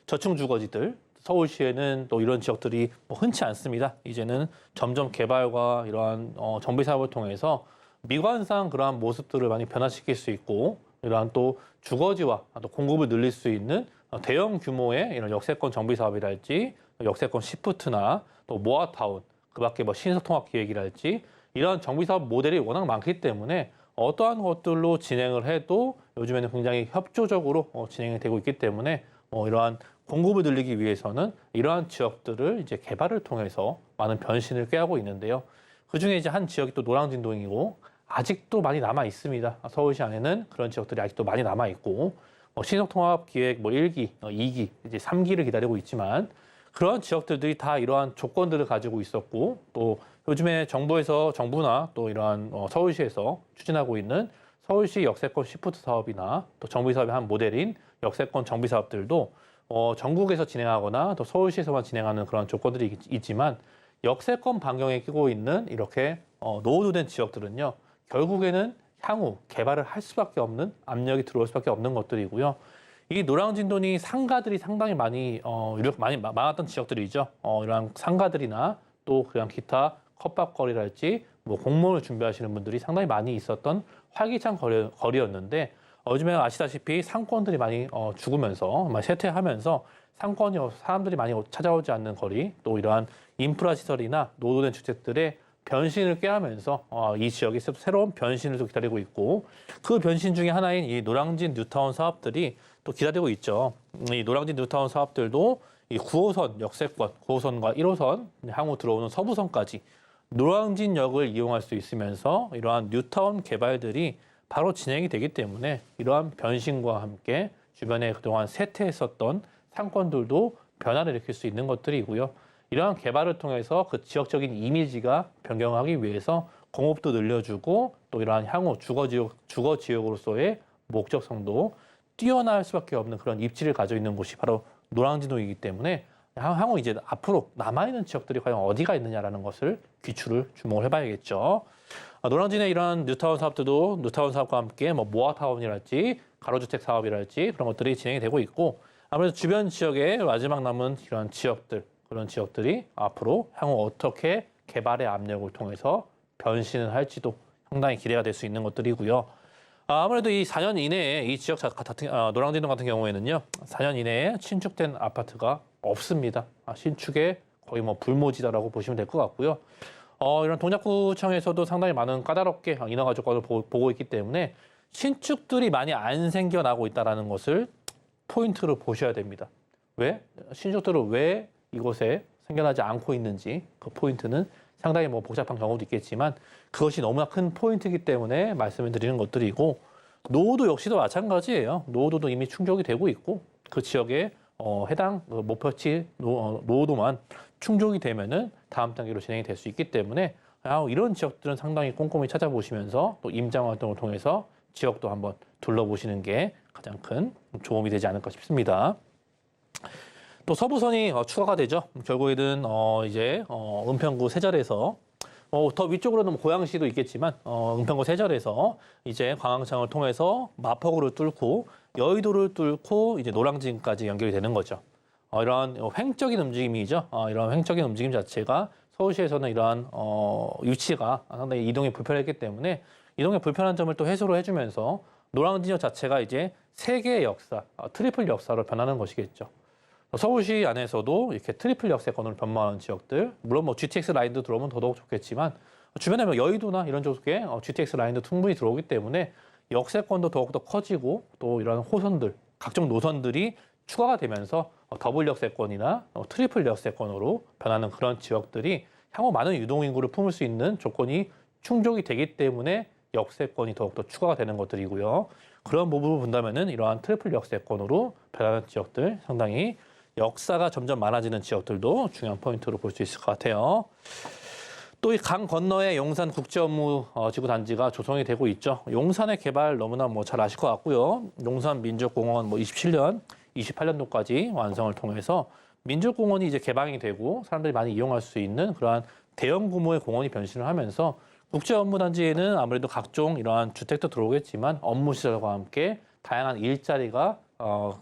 저층 주거지들 서울시에는 또 이런 지역들이 흔치 않습니다. 이제는 점점 개발과 이러한 정비 사업을 통해서 미관상 그러한 모습들을 많이 변화시킬 수 있고 이러한 또 주거지와 또 공급을 늘릴 수 있는 대형 규모의 이런 역세권 정비 사업이랄지 역세권 시프트나 또 모아타운 그밖에 뭐 신속통합기획이랄지 이런 정비사업 모델이 워낙 많기 때문에 어떠한 것들로 진행을 해도 요즘에는 굉장히 협조적으로 진행이 되고 있기 때문에 이러한 공급을 늘리기 위해서는 이러한 지역들을 이제 개발을 통해서 많은 변신을 꾀하고 있는데요. 그중에 이제 한 지역이 또 노량진동이고 아직도 많이 남아 있습니다. 서울시 안에는 그런 지역들이 아직도 많이 남아 있고 신속통합기획 1기, 2기, 이제 3기를 기다리고 있지만 그런 지역들이 다 이러한 조건들을 가지고 있었고 또 요즘에 정부나 또 이러한 서울시에서 추진하고 있는 서울시 역세권 시프트 사업이나 또 정비사업의 한 모델인 역세권 정비사업들도 전국에서 진행하거나 또 서울시에서만 진행하는 그런 조건들이 있지만 역세권 반경에 끼고 있는 이렇게 노후된 지역들은요. 결국에는 향후 개발을 할 수밖에 없는 압력이 들어올 수밖에 없는 것들이고요. 이 노량진동이 상가들이 상당히 많이 이렇게 많이 많았던 지역들이죠. 이런 상가들이나 또 그냥 기타 컵밥거리랄지 뭐 공무원을 준비하시는 분들이 상당히 많이 있었던 활기찬 거리였는데 요즘에 아시다시피 상권들이 많이 죽으면서 쇠퇴하면서 상권이 사람들이 많이 찾아오지 않는 거리 또 이러한 인프라 시설이나 노후된 주택들의 변신을 꾀하면서 이 지역이 새로운 변신을 또 기다리고 있고 그 변신 중에 하나인 이 노량진 뉴타운 사업들이 또 기다리고 있죠. 이 노량진 뉴타운 사업들도 이 9호선 역세권, 9호선과 1호선 향후 들어오는 서부선까지 노량진역을 이용할 수 있으면서 이러한 뉴타운 개발들이 바로 진행이 되기 때문에 이러한 변신과 함께 주변에 그동안 쇠퇴했었던 상권들도 변화를 일으킬 수 있는 것들이고요. 이러한 개발을 통해서 그 지역적인 이미지가 변경하기 위해서 공업도 늘려주고 또 이러한 향후 주거 지역으로서의 목적성도 뛰어날 수밖에 없는 그런 입지를 가지고 있는 곳이 바로 노량진동이기 때문에 향후 이제 앞으로 남아있는 지역들이 과연 어디가 있느냐라는 것을 귀추를 주목을 해봐야겠죠. 노량진의 이러한 뉴타운 사업들도 뉴타운 사업과 함께 모아타운이랄지 가로주택 사업이랄지 그런 것들이 진행이 되고 있고 아무래도 주변 지역에 마지막 남은 이러한 지역들 그런 지역들이 앞으로 향후 어떻게 개발의 압력을 통해서 변신을 할지도 상당히 기대가 될 수 있는 것들이고요. 아무래도 이 4년 이내에 이 지역 노량진동 같은 경우에는요. 4년 이내에 신축된 아파트가 없습니다. 신축에 거의 불모지다라고 보시면 될 것 같고요. 이런 동작구청에서도 상당히 많은 까다롭게 인허가 조건을 보고 있기 때문에 신축들이 많이 안 생겨나고 있다는 것을 포인트로 보셔야 됩니다. 왜? 신축들을 왜 이곳에 생겨나지 않고 있는지 그 포인트는 상당히 복잡한 경우도 있겠지만 그것이 너무나 큰 포인트이기 때문에 말씀을 드리는 것들이고 노후도 역시도 마찬가지예요. 노후도도 이미 충족이 되고 있고 그 지역에 해당 목표치 노후도만 충족이 되면은 다음 단계로 진행이 될 수 있기 때문에 이런 지역들은 상당히 꼼꼼히 찾아보시면서 또 임장 활동을 통해서 지역도 한번 둘러보시는 게 가장 큰 도움이 되지 않을까 싶습니다. 또 서부선이 추가가 되죠. 결국에는 이제 은평구 세절에서 더 위쪽으로는 고양시도 있겠지만 은평구 세절에서 이제 광항창을 통해서 마포구를 뚫고 여의도를 뚫고 이제 노량진까지 연결이 되는 거죠. 이러한 횡적인 움직임이죠. 이런 횡적인 움직임 자체가 서울시에서는 이러한 유치가 상당히 이동이 불편했기 때문에 이동의 불편한 점을 또 해소를 해주면서 노량진역 자체가 이제 세계의 역사, 트리플 역사로 변하는 것이겠죠. 서울시 안에서도 이렇게 트리플 역세권으로 변모하는 지역들, 물론 GTX 라인도 들어오면 더더욱 좋겠지만 주변에 여의도나 이런 쪽에 GTX 라인도 충분히 들어오기 때문에 역세권도 더욱더 커지고 또 이런 호선들, 각종 노선들이 추가가 되면서 더블 역세권이나 트리플 역세권으로 변하는 그런 지역들이 향후 많은 유동인구를 품을 수 있는 조건이 충족이 되기 때문에 역세권이 더욱더 추가가 되는 것들이고요. 그런 부분을 본다면은 이러한 트리플 역세권으로 변하는 지역들 상당히 역사가 점점 많아지는 지역들도 중요한 포인트로 볼 수 있을 것 같아요. 또 이 강 건너에 용산 국제업무지구단지가 조성이 되고 있죠. 용산의 개발 너무나 잘 아실 것 같고요. 용산 민족공원 27년, 28년도까지 완성을 통해서 민족공원이 이제 개방이 되고 사람들이 많이 이용할 수 있는 그러한 대형 규모의 공원이 변신을 하면서 국제업무단지에는 아무래도 각종 이러한 주택도 들어오겠지만 업무시설과 함께 다양한 일자리가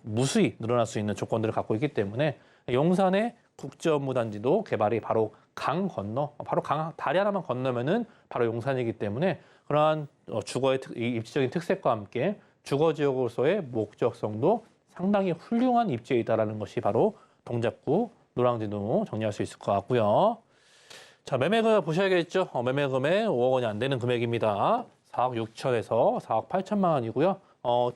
무수히 늘어날 수 있는 조건들을 갖고 있기 때문에 용산의 국제업무단지도 개발이 바로 강 건너, 바로 다리 하나만 건너면은 바로 용산이기 때문에 그러한 주거의 입지적인 특색과 함께 주거 지역으로서의 목적성도 상당히 훌륭한 입지에 있다라는 것이 바로 동작구 노량진으로 정리할 수 있을 것 같고요. 자, 매매금 보셔야겠죠. 매매금액 5억 원이 안 되는 금액입니다. 4억 6천에서 4억 8천만 원이고요.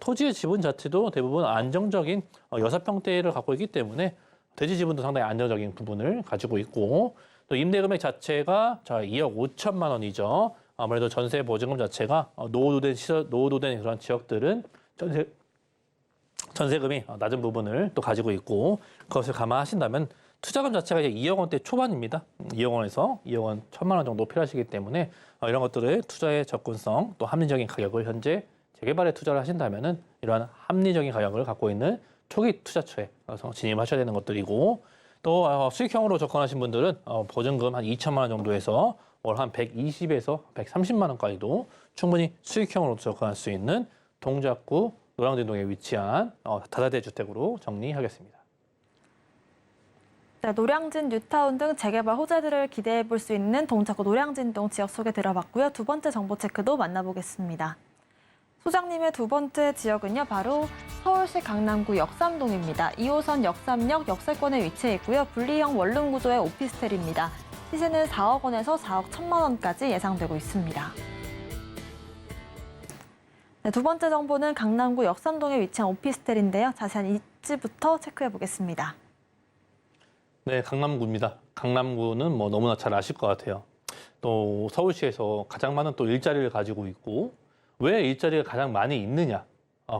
토지의 지분 자체도 대부분 안정적인 6평대를 갖고 있기 때문에 대지 지분도 상당히 안정적인 부분을 가지고 있고 또 임대금액 자체가 자 2억 5천만 원이죠. 아무래도 전세 보증금 자체가 노후된 그런 지역들은 전세금이 낮은 부분을 또 가지고 있고 그것을 감안하신다면 투자금 자체가 이제 2억 원대 초반입니다. 2억 원에서 2억 원 1천만 원 정도 필요하시기 때문에 이런 것들을 투자의 접근성 또 합리적인 가격을 현재 재개발에 투자를 하신다면은 이러한 합리적인 가격을 갖고 있는 초기 투자처에 진입하셔야 되는 것들이고 또 수익형으로 접근하신 분들은 보증금 한 2천만 원 정도에서 월 한 120에서 130만 원까지도 충분히 수익형으로 접근할 수 있는 동작구 노량진동에 위치한 다세대 주택으로 정리하겠습니다. 네, 노량진, 뉴타운 등 재개발 호재들을 기대해 볼 수 있는 동작구 노량진동 지역 소개 들어봤고요. 두 번째 정보 체크도 만나보겠습니다. 소장님의 두 번째 지역은요, 바로 서울시 강남구 역삼동입니다. 2호선 역삼역 역세권에 위치해 있고요. 분리형 원룸 구조의 오피스텔입니다. 시세는 4억 원에서 4억 1천만 원까지 예상되고 있습니다. 네, 두 번째 정보는 강남구 역삼동에 위치한 오피스텔인데요. 자세한 입지부터 체크해 보겠습니다. 네, 강남구입니다. 강남구는 뭐 너무나 잘 아실 것 같아요. 또 서울시에서 가장 많은 또 일자리를 가지고 있고 왜 일자리가 가장 많이 있느냐?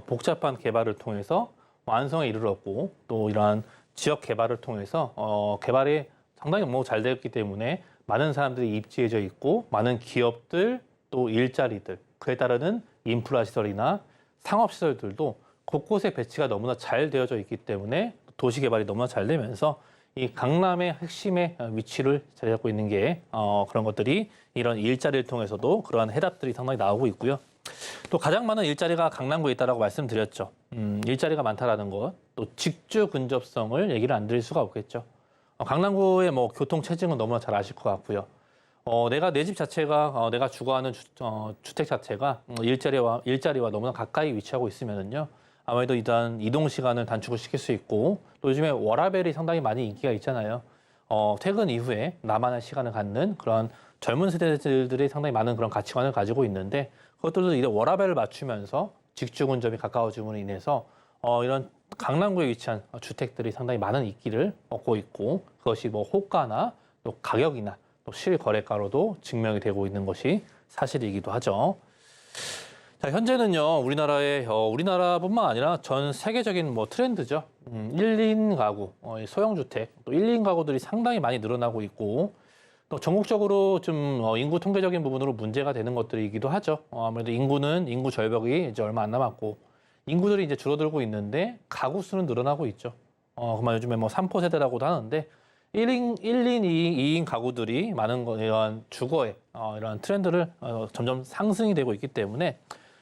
복잡한 개발을 통해서 완성에 이르렀고 또 이러한 지역 개발을 통해서 개발이 상당히 뭐 잘 되었기 때문에 많은 사람들이 입지해져 있고 많은 기업들 또 일자리들 그에 따르는 인프라 시설이나 상업 시설들도 곳곳에 배치가 너무나 잘 되어져 있기 때문에 도시 개발이 너무나 잘 되면서 이 강남의 핵심의 위치를 자리 잡고 있는 게 그런 것들이 이런 일자리를 통해서도 그러한 해답들이 상당히 나오고 있고요. 또 가장 많은 일자리가 강남구에 있다라고 말씀드렸죠. 일자리가 많다라는 것, 또 직주 근접성을 얘기를 안 드릴 수가 없겠죠. 강남구의 뭐 교통 체증은 너무나 잘 아실 것 같고요. 내가 내 집 자체가 내가 주거하는 주택 자체가 일자리와 너무나 가까이 위치하고 있으면은요. 아무래도 일단 이동 시간을 단축을 시킬 수 있고 또 요즘에 워라밸이 상당히 많이 인기가 있잖아요. 퇴근 이후에 나만의 시간을 갖는 그런 젊은 세대들이 상당히 많은 그런 가치관을 가지고 있는데 그것들도 이제 워라밸을 맞추면서 직주 근접이 가까워짐으로 인해서 이런 강남구에 위치한 주택들이 상당히 많은 인기를 얻고 있고 그것이 뭐 호가나 또 가격이나 또 실거래가로도 증명이 되고 있는 것이 사실이기도 하죠. 자, 현재는요, 우리나라뿐만 아니라 전 세계적인 뭐 트렌드죠. 1인 가구, 소형주택, 또 1인 가구들이 상당히 많이 늘어나고 있고, 또 전국적으로 좀 인구 통계적인 부분으로 문제가 되는 것들이기도 하죠. 아무래도 인구 절벽이 이제 얼마 안 남았고, 인구들이 이제 줄어들고 있는데, 가구 수는 늘어나고 있죠. 그만 요즘에 뭐 3포 세대라고도 하는데, 1인, 2인 가구들이 많은 이런 주거에 이런 트렌드를 점점 상승이 되고 있기 때문에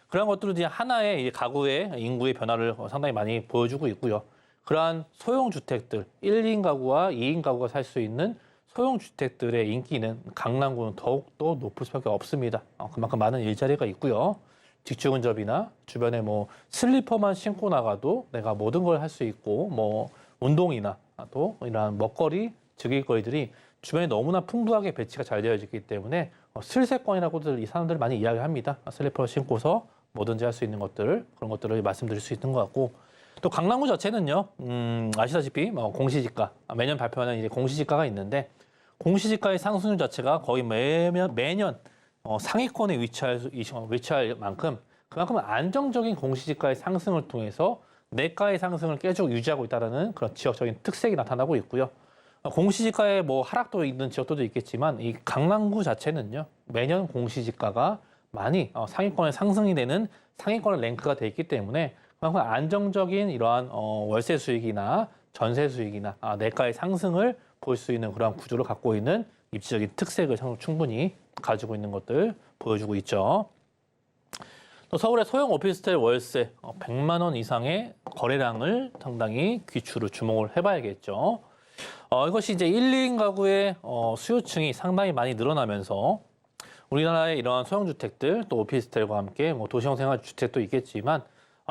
그런 것들은 이제 하나의 이제 가구의 인구의 변화를 상당히 많이 보여주고 있고요. 그러한 소형 주택들, 1인 가구와 2인 가구가 살 수 있는 소형 주택들의 인기는 강남구는 더욱더 높을 수밖에 없습니다. 그만큼 많은 일자리가 있고요. 직주 근접이나 주변에 뭐 슬리퍼만 신고 나가도 내가 모든 걸 할 수 있고 뭐 운동이나 또 이러한 먹거리, 즐길거리들이 주변에 너무나 풍부하게 배치가 잘 되어 있기 때문에 슬세권이라고들 이 사람들 많이 이야기합니다. 슬리퍼를 신고서 뭐든지 할 수 있는 것들 그런 것들을 말씀드릴 수 있는 것 같고 또 강남구 자체는요 아시다시피 공시지가 매년 발표하는 이제 공시지가가 있는데 공시지가의 상승률 자체가 거의 매년 상위권에 위치할 만큼 그만큼 안정적인 공시지가의 상승을 통해서 내가의 상승을 계속 유지하고 있다는 그런 지역적인 특색이 나타나고 있고요. 공시지가에 뭐 하락도 있는 지역들도 있겠지만 이 강남구 자체는요 매년 공시지가가 많이 상위권에 상승이 되는 상위권의 랭크가 돼 있기 때문에 그만큼 안정적인 이러한 월세 수익이나 전세 수익이나 내가의 상승을 볼 수 있는 그러한 구조를 갖고 있는 입지적인 특색을 충분히 가지고 있는 것들 보여주고 있죠. 또 서울의 소형 오피스텔 월세 100만 원 이상의 거래량을 상당히 귀추로 주목을 해봐야겠죠. 이것이 이제 1, 2인 가구의 수요층이 상당히 많이 늘어나면서 우리나라의 이러한 소형주택들 또 오피스텔과 함께 뭐 도시형 생활주택도 있겠지만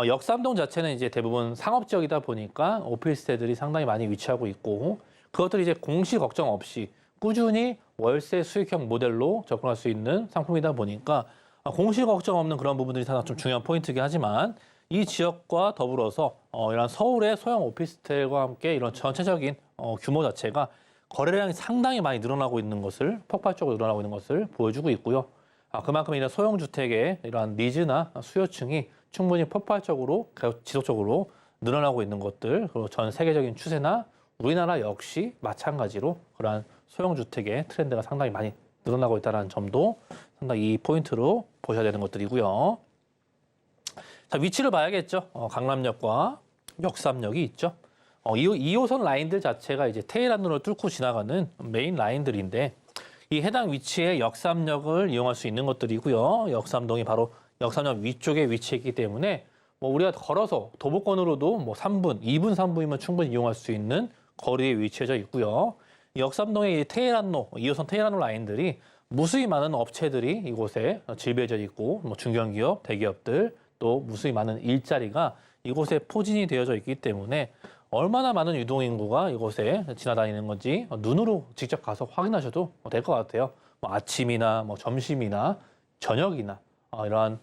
역삼동 자체는 이제 대부분 상업지역이다 보니까 오피스텔들이 상당히 많이 위치하고 있고 그것들이 이제 공시 걱정 없이 꾸준히 월세 수익형 모델로 접근할 수 있는 상품이다 보니까 공실 걱정 없는 그런 부분들이 상당히 좀 중요한 포인트이긴 하지만 이 지역과 더불어서 이런 서울의 소형 오피스텔과 함께 이런 전체적인 규모 자체가 거래량이 상당히 많이 늘어나고 있는 것을 폭발적으로 늘어나고 있는 것을 보여주고 있고요. 그만큼 이런 소형 주택의 이러한 니즈나 수요층이 충분히 폭발적으로 지속적으로 늘어나고 있는 것들, 그리고 전 세계적인 추세나 우리나라 역시 마찬가지로 그러한 소형 주택의 트렌드가 상당히 많이 늘어나고 있다는 점도 상당히 이 포인트로 보셔야 되는 것들이고요. 자, 위치를 봐야겠죠. 강남역과 역삼역이 있죠. 2호선 라인들 자체가 이제 테헤란로를 뚫고 지나가는 메인 라인들인데 이 해당 위치에 역삼역을 이용할 수 있는 것들이고요. 역삼동이 바로 역삼역 위쪽에 위치했기 때문에 뭐 우리가 걸어서 도보권으로도 뭐 3분, 2분, 3분이면 충분히 이용할 수 있는 거리에 위치해져 있고요. 역삼동의 테헤란로, 2호선 테헤란로 라인들이 무수히 많은 업체들이 이곳에 질비해져 있고 뭐 중견기업, 대기업들 또 무수히 많은 일자리가 이곳에 포진이 되어져 있기 때문에 얼마나 많은 유동인구가 이곳에 지나다니는 건지 눈으로 직접 가서 확인하셔도 될 것 같아요. 뭐 아침이나 뭐 점심이나 저녁이나 이러한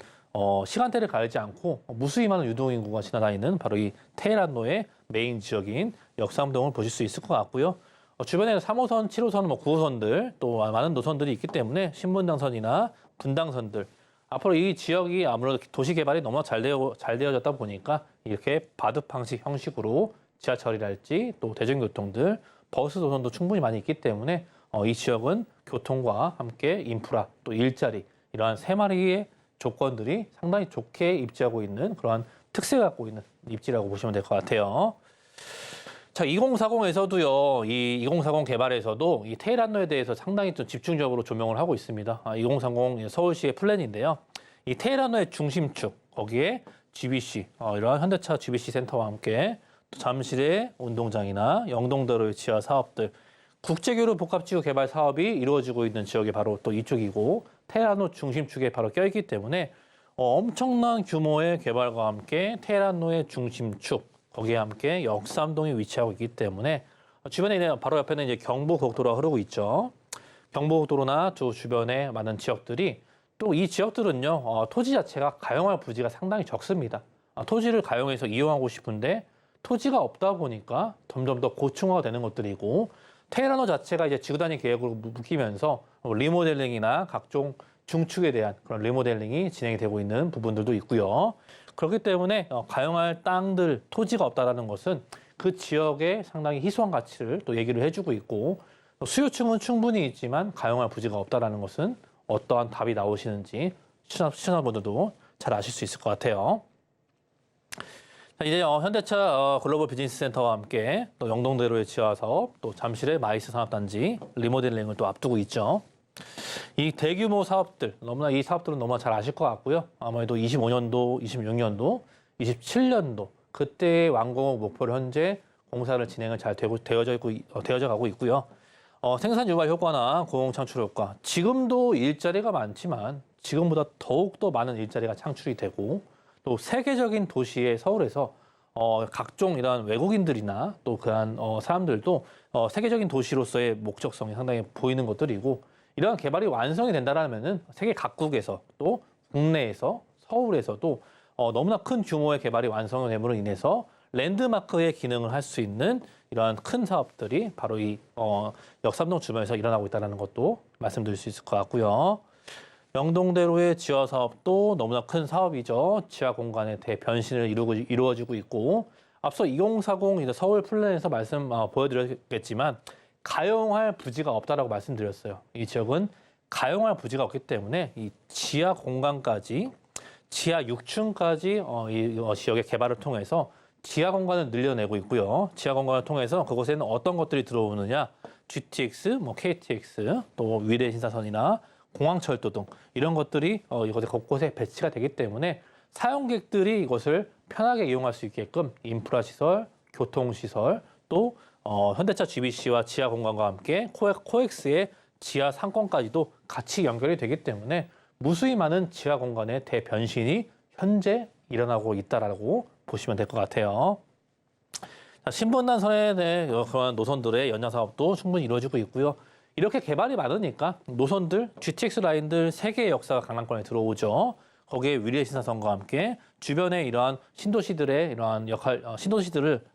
시간대를 가리지 않고 무수히 많은 유동인구가 지나다니는 바로 이 테헤란로의 메인 지역인 역삼동을 보실 수 있을 것 같고요. 주변에 3호선, 7호선, 뭐 9호선들 또 많은 노선들이 있기 때문에 신분당선이나 분당선들 앞으로 이 지역이 아무래도 도시 개발이 너무 잘 되어졌다 보니까 이렇게 바둑 방식 형식으로 지하철이랄지 또 대중교통들, 버스 노선도 충분히 많이 있기 때문에 이 지역은 교통과 함께 인프라 또 일자리 이러한 세 마리의 조건들이 상당히 좋게 입지하고 있는 그러한 특색을 갖고 있는 입지라고 보시면 될 것 같아요. 자, 2040에서도요, 이 2040 개발에서도 이 테헤란로에 대해서 상당히 좀 집중적으로 조명을 하고 있습니다. 2030 서울시의 플랜인데요. 이 테헤란로의 중심축, 거기에 GBC, 이러한 현대차 GBC 센터와 함께 또 잠실의 운동장이나 영동도로의 지하 사업들, 국제교류 복합지구 개발 사업이 이루어지고 있는 지역이 바로 또 이쪽이고 테헤란로 중심축에 바로 껴있기 때문에 엄청난 규모의 개발과 함께 테헤란로의 중심축, 거기에 함께 역삼동이 위치하고 있기 때문에 주변에 있는 바로 옆에는 이제 경부고속도로가 흐르고 있죠. 경부고속도로나 두 주변의 많은 지역들이 또 이 지역들은요 토지 자체가 가용할 부지가 상당히 적습니다. 토지를 가용해서 이용하고 싶은데 토지가 없다 보니까 점점 더 고층화가 되는 것들이고 테헤란로 자체가 이제 지구단위 계획으로 묶이면서 리모델링이나 각종 중축에 대한 그런 리모델링이 진행이 되고 있는 부분들도 있고요. 그렇기 때문에 가용할 땅들, 토지가 없다는 것은 그 지역의 상당히 희소한 가치를 또 얘기를 해주고 있고 수요층은 충분히 있지만 가용할 부지가 없다는 것은 어떠한 답이 나오시는지 시청자분들도 잘 아실 수 있을 것 같아요. 자, 이제 현대차 글로벌 비즈니스 센터와 함께 또 영동대로의 지하 사업, 또 잠실의 마이스 산업단지 리모델링을 또 앞두고 있죠. 이 대규모 사업들, 너무나 이 사업들은 너무나 잘 아실 것 같고요. 아무래도 25년도, 26년도, 27년도 그때 완공 목표를 현재 공사를 진행을 잘 되어져 가고 있고요. 생산 유발 효과나 고용 창출 효과, 지금도 일자리가 많지만 지금보다 더욱더 많은 일자리가 창출이 되고 또 세계적인 도시의 서울에서 각종 이러한 외국인들이나 또 그러한 사람들도 세계적인 도시로서의 목적성이 상당히 보이는 것들이고 이러한 개발이 완성이 된다라면은 세계 각국에서 또 국내에서 서울에서도 너무나 큰 규모의 개발이 완성됨으로 인해서 랜드마크의 기능을 할 수 있는 이러한 큰 사업들이 바로 이 역삼동 주변에서 일어나고 있다는 것도 말씀드릴 수 있을 것 같고요. 영동대로의 지하 사업도 너무나 큰 사업이죠. 지하 공간의 대변신을 이루어지고 있고 앞서 2040 서울 플랜에서 보여드렸겠지만 가용할 부지가 없다라고 말씀드렸어요. 이 지역은 가용할 부지가 없기 때문에 이 지하 공간까지 지하 6층까지 이 지역의 개발을 통해서 지하 공간을 늘려내고 있고요. 지하 공간을 통해서 그곳에는 어떤 것들이 들어오느냐, GTX, 뭐 KTX, 또 위례 신사선이나 공항철도 등 이런 것들이 이곳에 곳곳에 배치가 되기 때문에 사용객들이 이것을 편하게 이용할 수 있게끔 인프라 시설, 교통 시설, 또 현대차 GBC와 지하 공간과 함께 코엑스의 지하 상권까지도 같이 연결이 되기 때문에 무수히 많은 지하 공간의 대변신이 현재 일어나고 있다라고 보시면 될 것 같아요. 신분당선에 대한 그런 노선들의 연장 사업도 충분히 이루어지고 있고요. 이렇게 개발이 많으니까 노선들, GTX 라인들 3개의 역사가 강남권에 들어오죠. 거기에 위례 신사선과 함께 주변의 이러한 신도시들의 이러한 신도시들을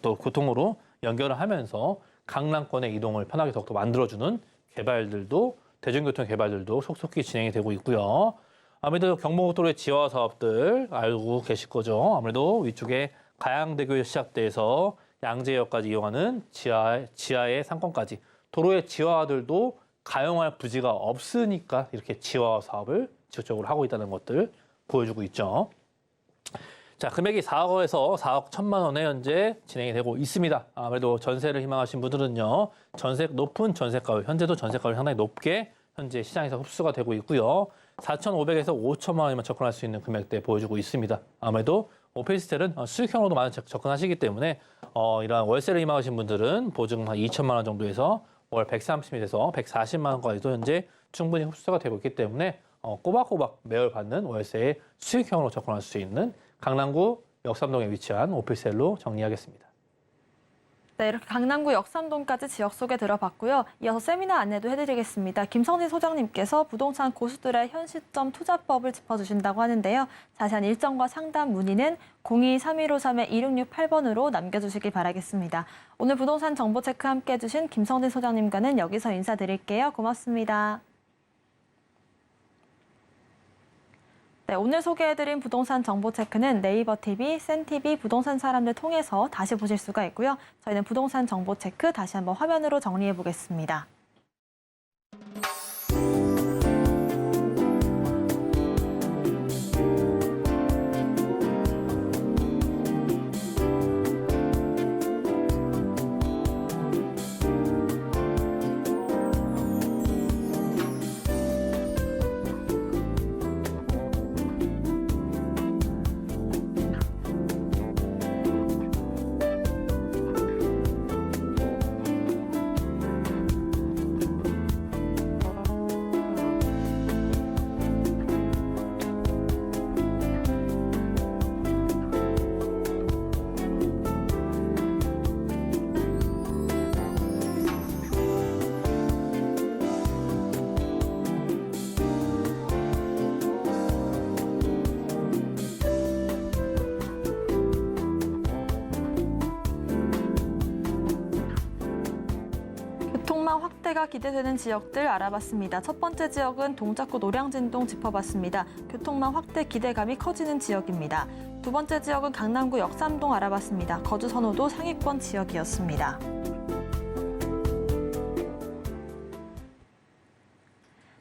또 교통으로 연결을 하면서 강남권의 이동을 편하게 더욱더 만들어주는 개발들도 대중교통 개발들도 속속히 진행이 되고 있고요. 아무래도 경부고속도로의 지하 사업들 알고 계실 거죠. 아무래도 위쪽에 가양대교에 시작돼서 양재역까지 이용하는 지하의 상권까지 도로의 지하화들도 가용할 부지가 없으니까 이렇게 지하화 사업을 지속적으로 하고 있다는 것들 보여주고 있죠. 자, 금액이 4억에서 4억 1천만 원에 현재 진행이 되고 있습니다. 아무래도 전세를 희망하신 분들은요, 높은 전세가, 현재도 전세가를 상당히 높게 현재 시장에서 흡수가 되고 있고요. 4,500에서 5천만 원이면 접근할 수 있는 금액대 보여주고 있습니다. 아무래도 오피스텔은 수익형으로도 많이 접근하시기 때문에 이러한 월세를 희망하신 분들은 보증 한 2천만 원 정도에서 월 130에서 140만 원까지도 현재 충분히 흡수가 되고 있기 때문에 꼬박꼬박 매월 받는 월세의 수익형으로 접근할 수 있는 강남구 역삼동에 위치한 오피스텔로 정리하겠습니다. 네, 이렇게 강남구 역삼동까지 지역 소개 들어봤고요. 이어서 세미나 안내도 해드리겠습니다. 김성진 소장님께서 부동산 고수들의 현 시점 투자법을 짚어주신다고 하는데요. 자세한 일정과 상담 문의는 02-3153-2668번으로 남겨주시기 바라겠습니다. 오늘 부동산 정보 체크 함께 해주신 김성진 소장님과는 여기서 인사드릴게요. 고맙습니다. 네, 오늘 소개해드린 부동산 정보 체크는 네이버 TV, 센TV 부동산 사람들 통해서 다시 보실 수가 있고요. 저희는 부동산 정보 체크 다시 한번 화면으로 정리해 보겠습니다. 교통망 확대가 기대되는 지역들 알아봤습니다. 첫 번째 지역은 동작구 노량진동 짚어봤습니다. 교통망 확대 기대감이 커지는 지역입니다. 두 번째 지역은 강남구 역삼동 알아봤습니다. 거주 선호도 상위권 지역이었습니다.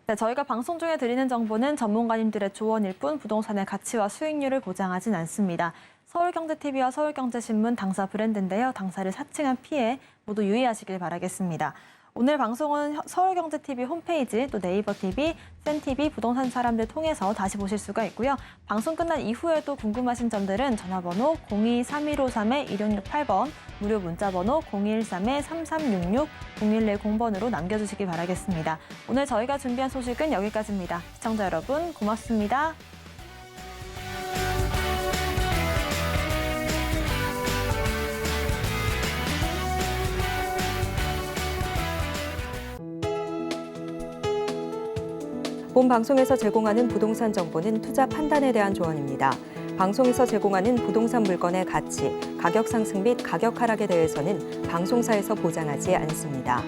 네, 저희가 방송 중에 드리는 정보는 전문가님들의 조언일 뿐 부동산의 가치와 수익률을 보장하진 않습니다. 서울경제TV와 서울경제신문 당사 브랜드인데요. 당사를 사칭한 피해 모두 유의하시길 바라겠습니다. 오늘 방송은 서울경제TV 홈페이지, 또 네이버TV, 센TV 부동산 사람들 통해서 다시 보실 수가 있고요. 방송 끝난 이후에도 궁금하신 점들은 전화번호 02-3153-2668번, 무료 문자번호 013-3366-0110번으로 남겨주시기 바라겠습니다. 오늘 저희가 준비한 소식은 여기까지입니다. 시청자 여러분 고맙습니다. 본 방송에서 제공하는 부동산 정보는 투자 판단에 대한 조언입니다. 방송에서 제공하는 부동산 물건의 가치, 가격 상승 및 가격 하락에 대해서는 방송사에서 보장하지 않습니다.